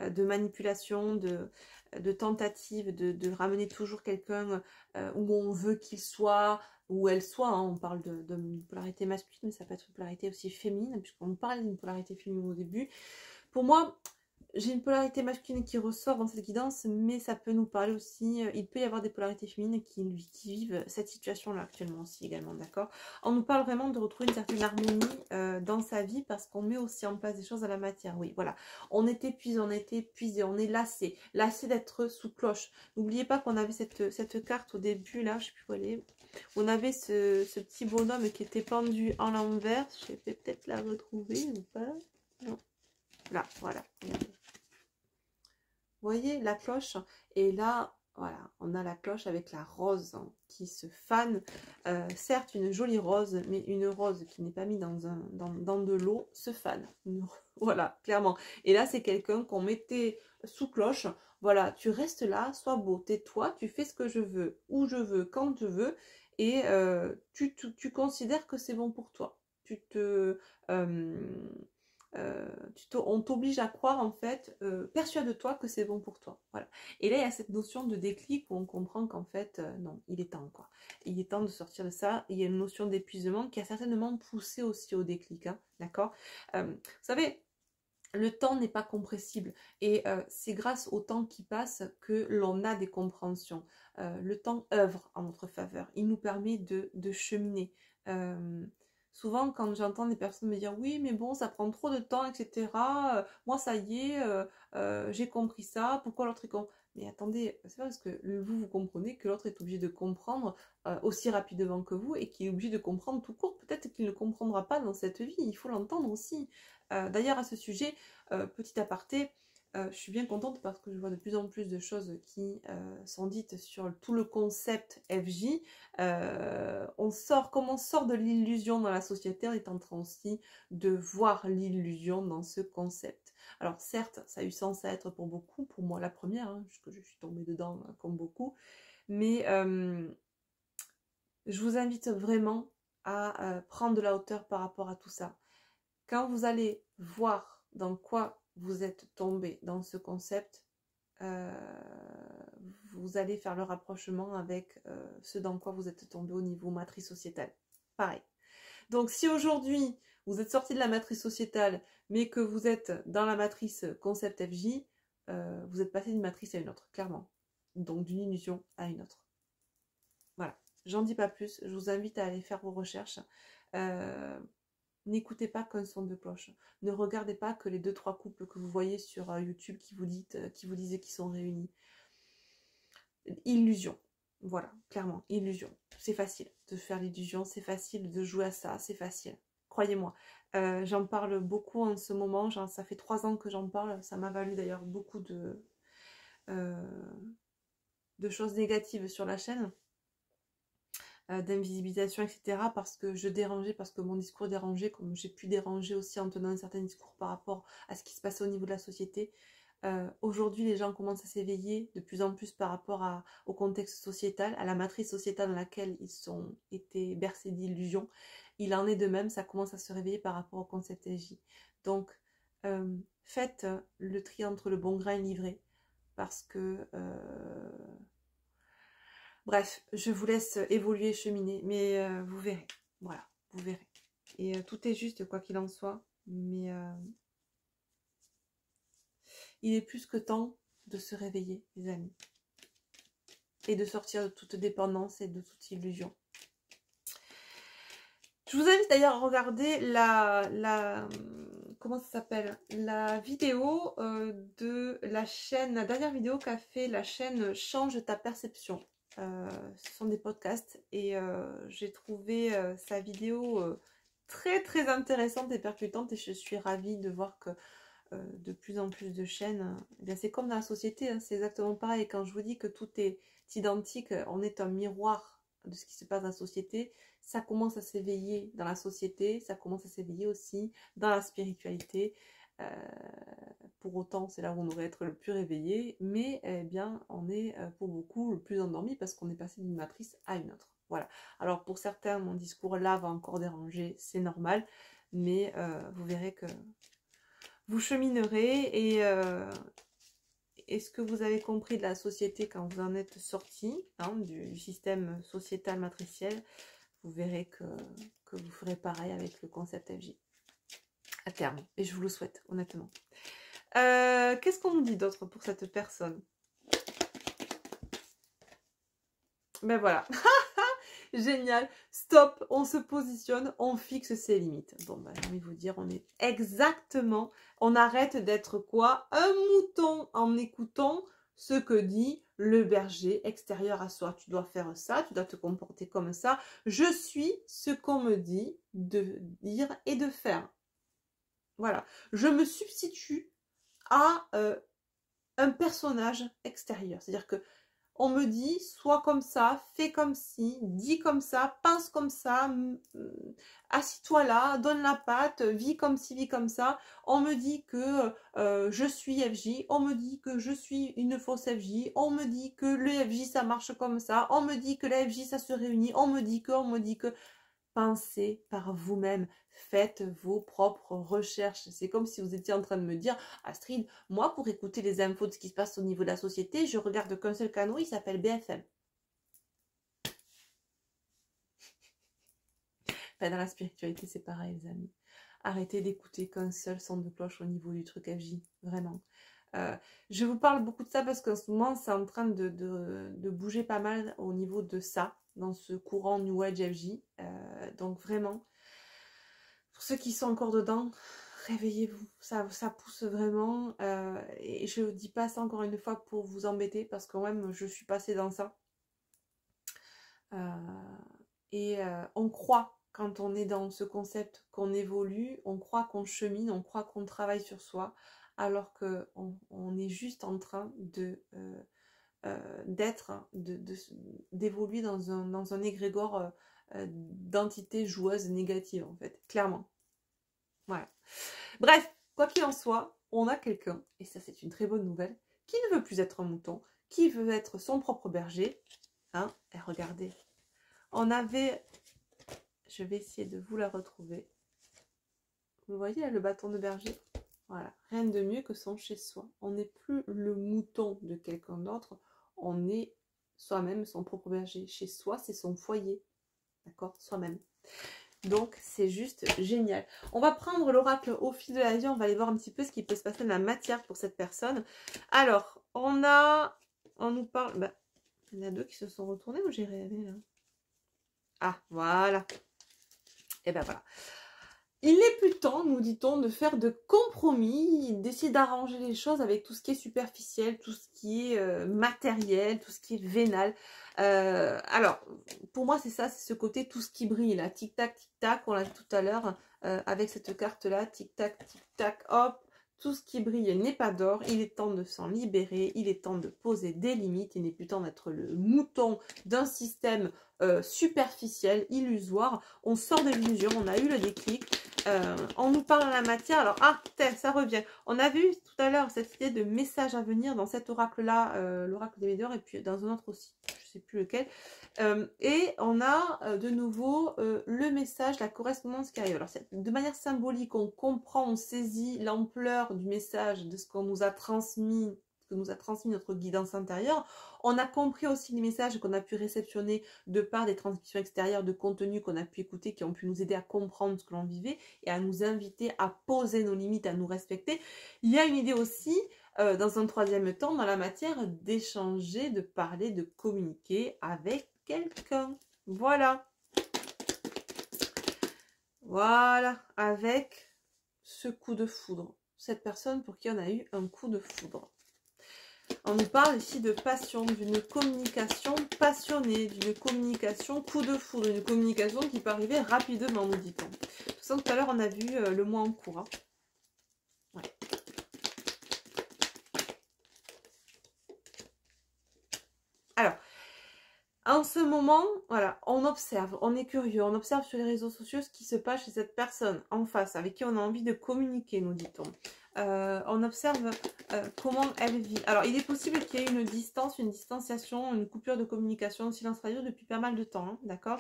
de manipulation, de tentative de ramener toujours quelqu'un où on veut qu'il soit, où elle soit, hein. On parle de polarité masculine, mais ça peut être une polarité aussi féminine, puisqu'on parle d'une polarité féminine au début. Pour moi, j'ai une polarité masculine qui ressort dans cette guidance, mais ça peut nous parler aussi, il peut y avoir des polarités féminines qui vivent cette situation-là actuellement aussi également, d'accord? On nous parle vraiment de retrouver une certaine harmonie dans sa vie parce qu'on met aussi en place des choses à la matière, oui, voilà. On est épuisé, on est lassé d'être sous cloche. N'oubliez pas qu'on avait cette carte au début, là, je sais plus où elle est. On avait ce petit bonhomme qui était pendu en l'envers, je vais peut-être la retrouver ou pas, non. Là, voilà, regardez. Vous voyez la cloche? Et là, voilà, on a la cloche avec la rose qui se fane. Certes, une jolie rose, mais une rose qui n'est pas mise dans de l'eau se fane. Voilà, clairement. Et là, c'est quelqu'un qu'on mettait sous cloche. Voilà, tu restes là, sois beau, tais-toi, tu fais ce que je veux, où je veux, quand je veux. Et tu considères que c'est bon pour toi. On t'oblige à croire en fait, persuade-toi que c'est bon pour toi. Voilà. Et là, il y a cette notion de déclic où on comprend qu'en fait, non, il est temps quoi. Il est temps de sortir de ça. Il y a une notion d'épuisement qui a certainement poussé aussi au déclic, hein, d'accord? Vous savez, le temps n'est pas compressible et c'est grâce au temps qui passe que l'on a des compréhensions. Le temps œuvre en notre faveur. Il nous permet de cheminer. Souvent, quand j'entends des personnes me dire oui, mais bon, ça prend trop de temps, etc. Moi, ça y est, j'ai compris ça. Pourquoi l'autre est con? Mais attendez, c'est pas parce que vous comprenez que l'autre est obligé de comprendre aussi rapidement que vous et qu'il est obligé de comprendre tout court. Peut-être qu'il ne comprendra pas dans cette vie. Il faut l'entendre aussi. D'ailleurs, à ce sujet, petit aparté. Je suis bien contente parce que je vois de plus en plus de choses qui sont dites sur tout le concept FJ. Comme on sort de l'illusion dans la société, on est en train aussi de voir l'illusion dans ce concept. Alors certes, ça a eu sens à être pour beaucoup, pour moi la première, hein, puisque je suis tombée dedans comme beaucoup, mais je vous invite vraiment à prendre de la hauteur par rapport à tout ça. Quand vous allez voir dans quoi vous êtes tombé dans ce concept, vous allez faire le rapprochement avec ce dans quoi vous êtes tombé au niveau matrice sociétale. Pareil. Donc si aujourd'hui vous êtes sorti de la matrice sociétale, mais que vous êtes dans la matrice concept FJ, vous êtes passé d'une matrice à une autre, clairement. Donc d'une illusion à une autre. Voilà. J'en dis pas plus. Je vous invite à aller faire vos recherches. N'écoutez pas qu'un son de cloche. Ne regardez pas que les 2-3 couples que vous voyez sur YouTube qui vous disent qu'ils sont réunis. Illusion. Voilà, clairement, illusion. C'est facile de faire l'illusion, c'est facile de jouer à ça, c'est facile. Croyez-moi. J'en parle beaucoup en ce moment. Ça fait 3 ans que j'en parle. Ça m'a valu d'ailleurs beaucoup de choses négatives sur la chaîne. D'invisibilisation, etc. parce que je dérangeais, parce que mon discours dérangeait, comme j'ai pu déranger aussi en tenant un certain discours par rapport à ce qui se passait au niveau de la société. Aujourd'hui, les gens commencent à s'éveiller de plus en plus par rapport au contexte sociétal, à la matrice sociétale dans laquelle ils ont été bercés d'illusions. Il en est de même, ça commence à se réveiller par rapport au concept LJ. Donc, faites le tri entre le bon grain et l'ivré, parce que... Bref, je vous laisse évoluer, cheminer, mais vous verrez. Voilà, vous verrez. Et tout est juste, quoi qu'il en soit. Mais il est plus que temps de se réveiller, les amis. Et de sortir de toute dépendance et de toute illusion. Je vous invite d'ailleurs à regarder comment ça s'appelle, la vidéo de la chaîne, la dernière vidéo qu'a fait la chaîne Change ta perception. Ce sont des podcasts et j'ai trouvé sa vidéo très très intéressante et percutante et je suis ravie de voir que de plus en plus de chaînes, c'est comme dans la société, hein, c'est exactement pareil. Quand je vous dis que tout est identique, on est un miroir de ce qui se passe dans la société, ça commence à s'éveiller dans la société, ça commence à s'éveiller aussi dans la spiritualité. Pour autant, c'est là où on devrait être le plus réveillé, mais eh bien, on est pour beaucoup le plus endormi parce qu'on est passé d'une matrice à une autre. Voilà. Alors pour certains, mon discours là va encore déranger, c'est normal, mais vous verrez que vous cheminerez et ce que vous avez compris de la société quand vous en êtes sorti, hein, du système sociétal matriciel, vous verrez que vous ferez pareil avec le concept FJ à terme. Et je vous le souhaite, honnêtement. Qu'est-ce qu'on nous dit d'autre pour cette personne? Ben voilà. Génial. Stop, on se positionne, on fixe ses limites. Bon, ben, j'ai envie de vous dire, on est exactement... On arrête d'être quoi? Un mouton en écoutant ce que dit le berger extérieur à soi. Tu dois faire ça, tu dois te comporter comme ça. Je suis ce qu'on me dit de dire et de faire. Voilà. Je me substitue à un personnage extérieur. C'est-à-dire que on me dit, sois comme ça, fais comme ci, dis comme ça, pense comme ça, assis-toi là, donne la patte, vis comme ci, vis comme ça. On me dit que je suis FJ, on me dit que je suis une fausse FJ, on me dit que le FJ ça marche comme ça, on me dit que la FJ ça se réunit, on me dit que... Pensez par vous-même, faites vos propres recherches. C'est comme si vous étiez en train de me dire, Astrid, moi pour écouter les infos de ce qui se passe au niveau de la société, je regarde qu'un seul canal, il s'appelle BFM. Dans la spiritualité, c'est pareil, les amis. Arrêtez d'écouter qu'un seul son de cloche au niveau du truc FJ, vraiment. Je vous parle beaucoup de ça parce qu'en ce moment, c'est en train de bouger pas mal au niveau de ça, dans ce courant New Age FJ. Donc vraiment, Pour ceux qui sont encore dedans, réveillez-vous, ça pousse vraiment. Et je ne dis pas ça encore une fois pour vous embêter, parce que même je suis passée dans ça. On croit, quand on est dans ce concept, qu'on évolue, on croit qu'on chemine, on croit qu'on travaille sur soi, alors qu'on est juste en train d'évoluer dans un égrégore d'entités joueuses négatives, en fait, clairement. Voilà. Bref, quoi qu'il en soit, on a quelqu'un, et ça c'est une très bonne nouvelle, qui ne veut plus être un mouton, qui veut être son propre berger. Hein? Et regardez, on avait... Je vais essayer de vous la retrouver. Vous voyez là, le bâton de berger? Voilà, rien de mieux que son chez-soi. On n'est plus le mouton de quelqu'un d'autre, on est soi-même son propre berger. Chez soi, c'est son foyer. D'accord? Soi-même. Donc, c'est juste génial. On va prendre l'oracle au fil de la vie. On va aller voir un petit peu ce qui peut se passer dans la matière pour cette personne. Alors, on nous parle... Bah, il y en a deux qui se sont retournés ou j'ai rêvé là? Ah, voilà. Et ben voilà. Il n'est plus temps, nous dit-on, de faire de compromis, d'essayer d'arranger les choses avec tout ce qui est superficiel, tout ce qui est matériel, tout ce qui est vénal. Alors, pour moi, c'est ça, c'est ce côté tout ce qui brille, là. Tic-tac, on l'a dit tout à l'heure, avec cette carte-là, tic-tac, hop. Tout ce qui brille n'est pas d'or, il est temps de s'en libérer, il est temps de poser des limites, il n'est plus temps d'être le mouton d'un système superficiel, illusoire. On sort de l'illusion, on a eu le déclic, on nous parle de la matière. Alors, ça revient. On a vu tout à l'heure cette idée de message à venir dans cet oracle-là, l'oracle des Médors, et puis dans un autre aussi, je ne sais plus lequel. Et on a de nouveau le message, la correspondance qui arrive. Alors, de manière symbolique, on comprend, on saisit l'ampleur du message, de ce qu'on nous a transmis, notre guidance intérieure. On a compris aussi les messages qu'on a pu réceptionner de par des transmissions extérieures de contenu qu'on a pu écouter, qui ont pu nous aider à comprendre ce que l'on vivait et à nous inviter à poser nos limites, à nous respecter. Il y a une idée aussi, dans un troisième temps, dans la matière, d'échanger, de parler, de communiquer avec quelqu'un. Voilà. Voilà, avec ce coup de foudre. Cette personne pour qui on a eu un coup de foudre. On nous parle ici de passion, d'une communication passionnée, d'une communication coup de foudre, d'une communication qui peut arriver rapidement, nous dit-on. Tout ça, tout à l'heure, on a vu le mois en cours. Hein. Ouais. Alors, en ce moment, voilà, on observe, on est curieux, on observe sur les réseaux sociaux ce qui se passe chez cette personne en face, avec qui on a envie de communiquer, nous dit-on. On observe comment elle vit. Alors, il est possible qu'il y ait une distance, une distanciation, une coupure de communication, un silence radio depuis pas mal de temps, hein, d'accord.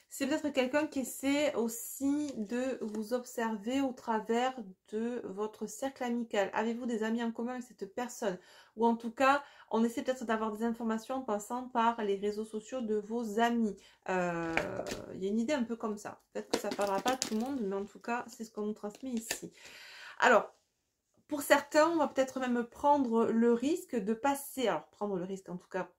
C'est peut-être quelqu'un qui essaie aussi de vous observer au travers de votre cercle amical. Avez-vous des amis en commun avec cette personne? Ou en tout cas, on essaie peut-être d'avoir des informations en passant par les réseaux sociaux de vos amis. Il y a une idée un peu comme ça. Peut-être que ça ne parlera pas à tout le monde, mais en tout cas, c'est ce qu'on nous transmet ici. Alors, pour certains, on va peut-être même prendre le risque de passer... Alors, prendre le risque, en tout cas,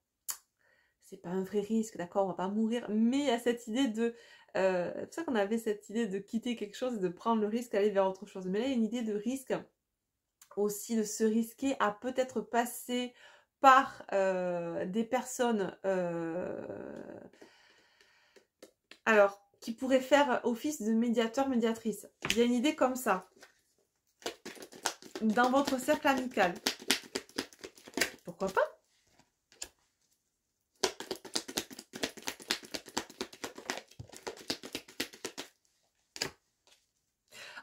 c'est pas un vrai risque, d'accord, on va pas mourir, mais il y a cette idée de... c'est pour ça qu'on avait cette idée de quitter quelque chose et de prendre le risque d'aller vers autre chose. Mais là, il y a une idée de risque aussi, de se risquer à peut-être passer par des personnes... alors, qui pourraient faire office de médiateur, médiatrice. Il y a une idée comme ça. Dans votre cercle amical. Pourquoi pas?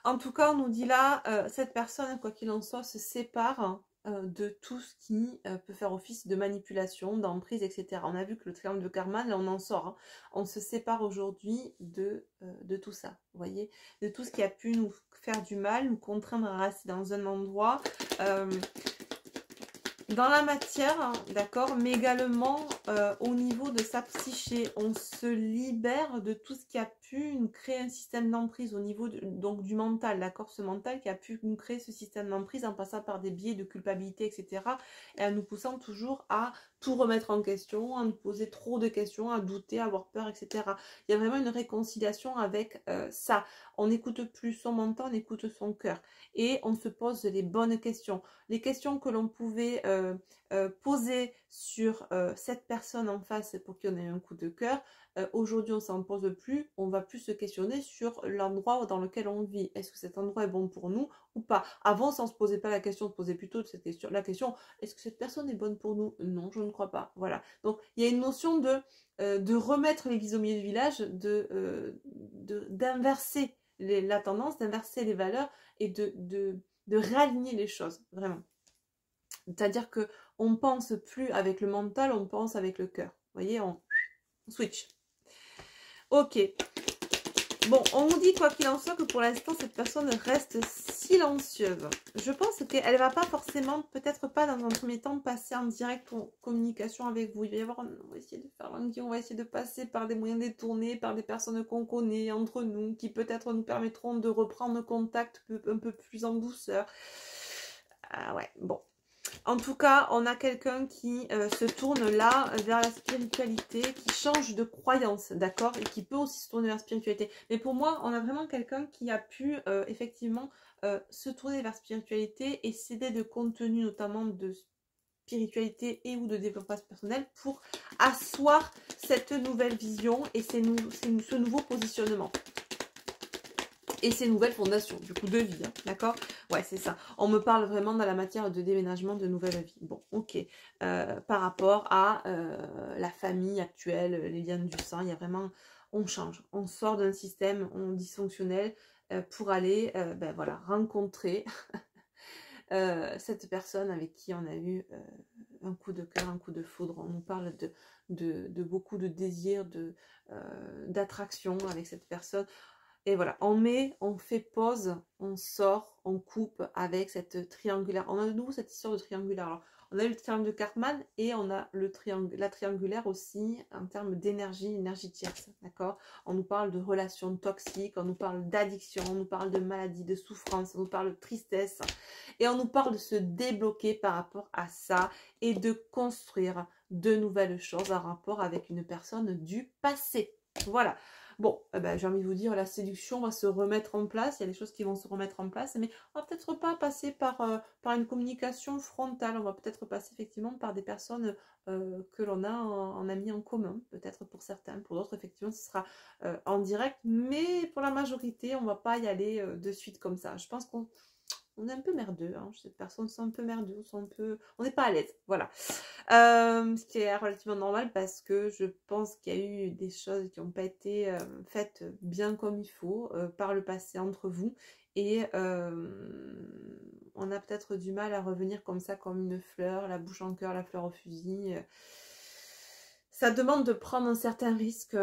En tout cas, on nous dit là, cette personne, quoi qu'il en soit, se sépare de tout ce qui peut faire office de manipulation, d'emprise, etc. On a vu que le triangle de karma, là on en sort. Hein. On se sépare aujourd'hui de tout ça, vous voyez, de tout ce qui a pu nous faire du mal, nous contraindre à rester dans un endroit. dans la matière, hein, d'accord, mais également au niveau de sa psyché. On se libère de tout ce qui a pu nous créer un système d'emprise au niveau donc du mental, d'accord, ce mental qui a pu nous créer ce système d'emprise en passant par des biais de culpabilité, etc. Et en nous poussant toujours à tout remettre en question, à nous poser trop de questions, à douter, à avoir peur, etc. Il y a vraiment une réconciliation avec ça. On n'écoute plus son mental, on écoute son cœur. Et on se pose les bonnes questions. Les questions que l'on pouvait poser sur cette personne en face pour qu'il y en ait un coup de cœur, aujourd'hui on s'en pose plus, on va plus se questionner sur l'endroit dans lequel on vit. Est-ce que cet endroit est bon pour nous ou pas? Avant, ça ne se posait pas la question, on se posait plutôt la question, est-ce que cette personne est bonne pour nous? Non, je ne crois pas. Voilà. Donc il y a une notion de remettre l'église au milieu du village, d'inverser la tendance, d'inverser les valeurs et de réaligner les choses, vraiment. C'est-à-dire que on pense plus avec le mental, on pense avec le cœur. Vous voyez, on switch. Ok. Bon, on nous dit quoi qu'il en soit que pour l'instant, cette personne reste silencieuse. Je pense qu'elle ne va pas forcément, peut-être pas dans un premier temps, passer en direct en communication avec vous. Il va y avoir, on va essayer de faire lundi, on va essayer de passer par des moyens détournés, par des personnes qu'on connaît entre nous, qui peut-être nous permettront de reprendre contact un peu plus en douceur. Ah ouais, bon. En tout cas, on a quelqu'un qui se tourne là vers la spiritualité, qui change de croyance, d'accord? Et qui peut aussi se tourner vers la spiritualité. Mais pour moi, on a vraiment quelqu'un qui a pu effectivement se tourner vers la spiritualité et céder de contenu, notamment de spiritualité et ou de développement personnel pour asseoir cette nouvelle vision et ce nouveau positionnement. Et ces nouvelles fondations, du coup, de vie, hein, d'accord? Ouais, c'est ça. On me parle vraiment dans la matière de déménagement, de nouvelle vie. Bon, ok. Par rapport à la famille actuelle, les liens du sang, il y a vraiment... On change. On sort d'un système dysfonctionnel pour aller, ben voilà, rencontrer cette personne avec qui on a eu un coup de cœur, un coup de foudre. On nous parle de beaucoup de désir, d'attraction avec cette personne. Et voilà, on fait pause, on sort, on coupe avec cette triangulaire. On a de nouveau cette histoire de triangulaire. Alors, on a eu le triangle de Cartman et on a la triangulaire aussi en termes d'énergie, énergie tierce, d'accord? On nous parle de relations toxiques, on nous parle d'addiction, on nous parle de maladie, de souffrance, on nous parle de tristesse. Et on nous parle de se débloquer par rapport à ça et de construire de nouvelles choses en rapport avec une personne du passé. Voilà. Bon, j'ai envie de vous dire, la séduction va se remettre en place, il y a des choses qui vont se remettre en place, mais on va peut-être pas passer par une communication frontale, on va peut-être passer effectivement par des personnes que l'on a en amis en commun, peut-être pour certains, pour d'autres effectivement ce sera en direct, mais pour la majorité, on va pas y aller de suite comme ça. Je pense qu'on est un peu merdeux, hein. Cette personne sont un peu merdeux, on n'est pas à l'aise, voilà. Ce qui est relativement normal parce que je pense qu'il y a eu des choses qui n'ont pas été faites bien comme il faut par le passé entre vous et on a peut-être du mal à revenir comme ça, comme une fleur, la bouche en cœur, la fleur au fusil. Ça demande de prendre un certain risque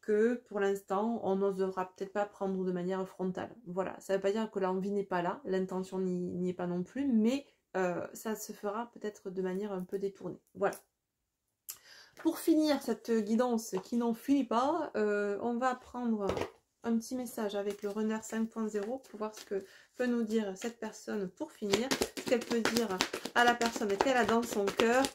que pour l'instant on n'osera peut-être pas prendre de manière frontale. Voilà, ça ne veut pas dire que l'envie n'est pas là, l'intention n'y est pas non plus, mais ça se fera peut-être de manière un peu détournée. Voilà. Pour finir cette guidance qui n'en finit pas, on va prendre un petit message avec le runner 5.0 pour voir ce que peut nous dire cette personne pour finir, ce qu'elle peut dire à la personne qu'elle a dans son cœur.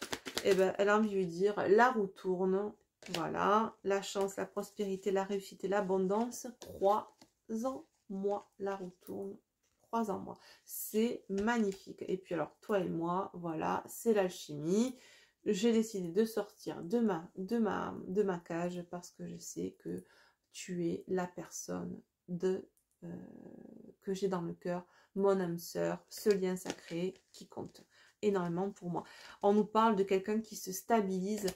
Et ben, elle a envie de lui dire la roue tourne, voilà, la chance, la prospérité, la réussite et l'abondance, crois en moi, la roue tourne, crois en moi. C'est magnifique. Et puis alors, toi et moi, voilà, c'est l'alchimie. J'ai décidé de sortir de ma cage parce que je sais que tu es la personne que j'ai dans le cœur, mon âme sœur, ce lien sacré qui compte énormément pour moi. On nous parle de quelqu'un qui se stabilise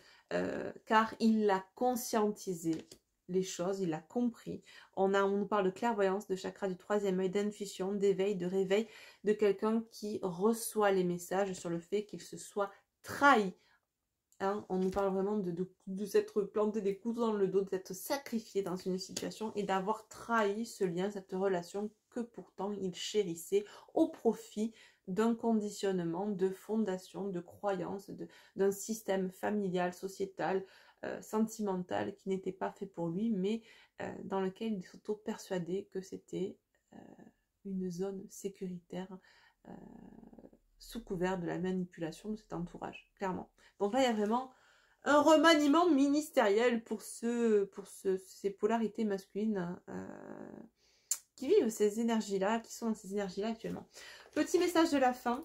car il a conscientisé les choses, il a compris. On nous parle de clairvoyance, de chakra du troisième œil, d'intuition, d'éveil, de réveil, de quelqu'un qui reçoit les messages sur le fait qu'il se soit trahi. Hein, on nous parle vraiment de s'être planté des couteaux dans le dos, d'être sacrifié dans une situation et d'avoir trahi ce lien, cette relation que pourtant il chérissait au profit d'un conditionnement, de fondation, de croyance, d'un système familial, sociétal, sentimental qui n'était pas fait pour lui, mais dans lequel il s'auto-persuadait que c'était une zone sécuritaire sous couvert de la manipulation de cet entourage, clairement. Donc là, il y a vraiment un remaniement ministériel pour ces polarités masculines qui vivent ces énergies-là, qui sont dans ces énergies-là actuellement. Petit message de la fin.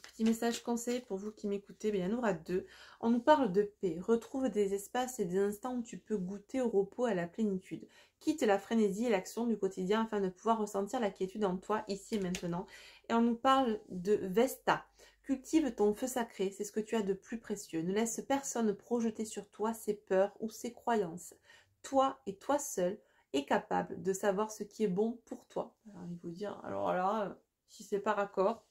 Petit message conseil pour vous qui m'écoutez, il y en aura 2. On nous parle de paix. Retrouve des espaces et des instants où tu peux goûter au repos et à la plénitude. Quitte la frénésie et l'action du quotidien afin de pouvoir ressentir la quiétude en toi, ici et maintenant. Et on nous parle de Vesta. Cultive ton feu sacré, c'est ce que tu as de plus précieux. Ne laisse personne projeter sur toi ses peurs ou ses croyances. Toi et toi seul est capable de savoir ce qui est bon pour toi. Alors, il faut dire, alors là, si c'est pas raccord.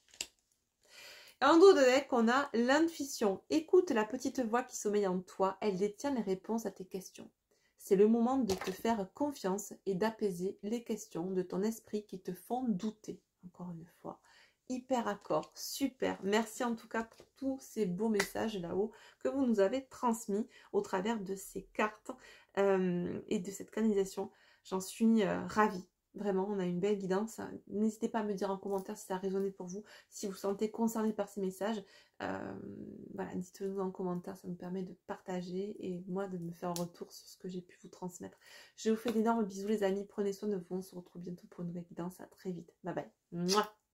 En dos de deck, on a l'intuition. Écoute la petite voix qui sommeille en toi. Elle détient les réponses à tes questions. C'est le moment de te faire confiance et d'apaiser les questions de ton esprit qui te font douter. Encore une fois. Hyper accord. Super. Merci en tout cas pour tous ces beaux messages là-haut que vous nous avez transmis au travers de ces cartes et de cette canalisation. J'en suis ravie. Vraiment, on a une belle guidance. N'hésitez pas à me dire en commentaire si ça a résonné pour vous, si vous vous sentez concerné par ces messages. Voilà, dites-le-nous en commentaire, ça me permet de partager et moi de me faire un retour sur ce que j'ai pu vous transmettre. Je vous fais d'énormes bisous les amis, prenez soin de vous, on se retrouve bientôt pour une nouvelle guidance, à très vite. Bye bye. Mouah.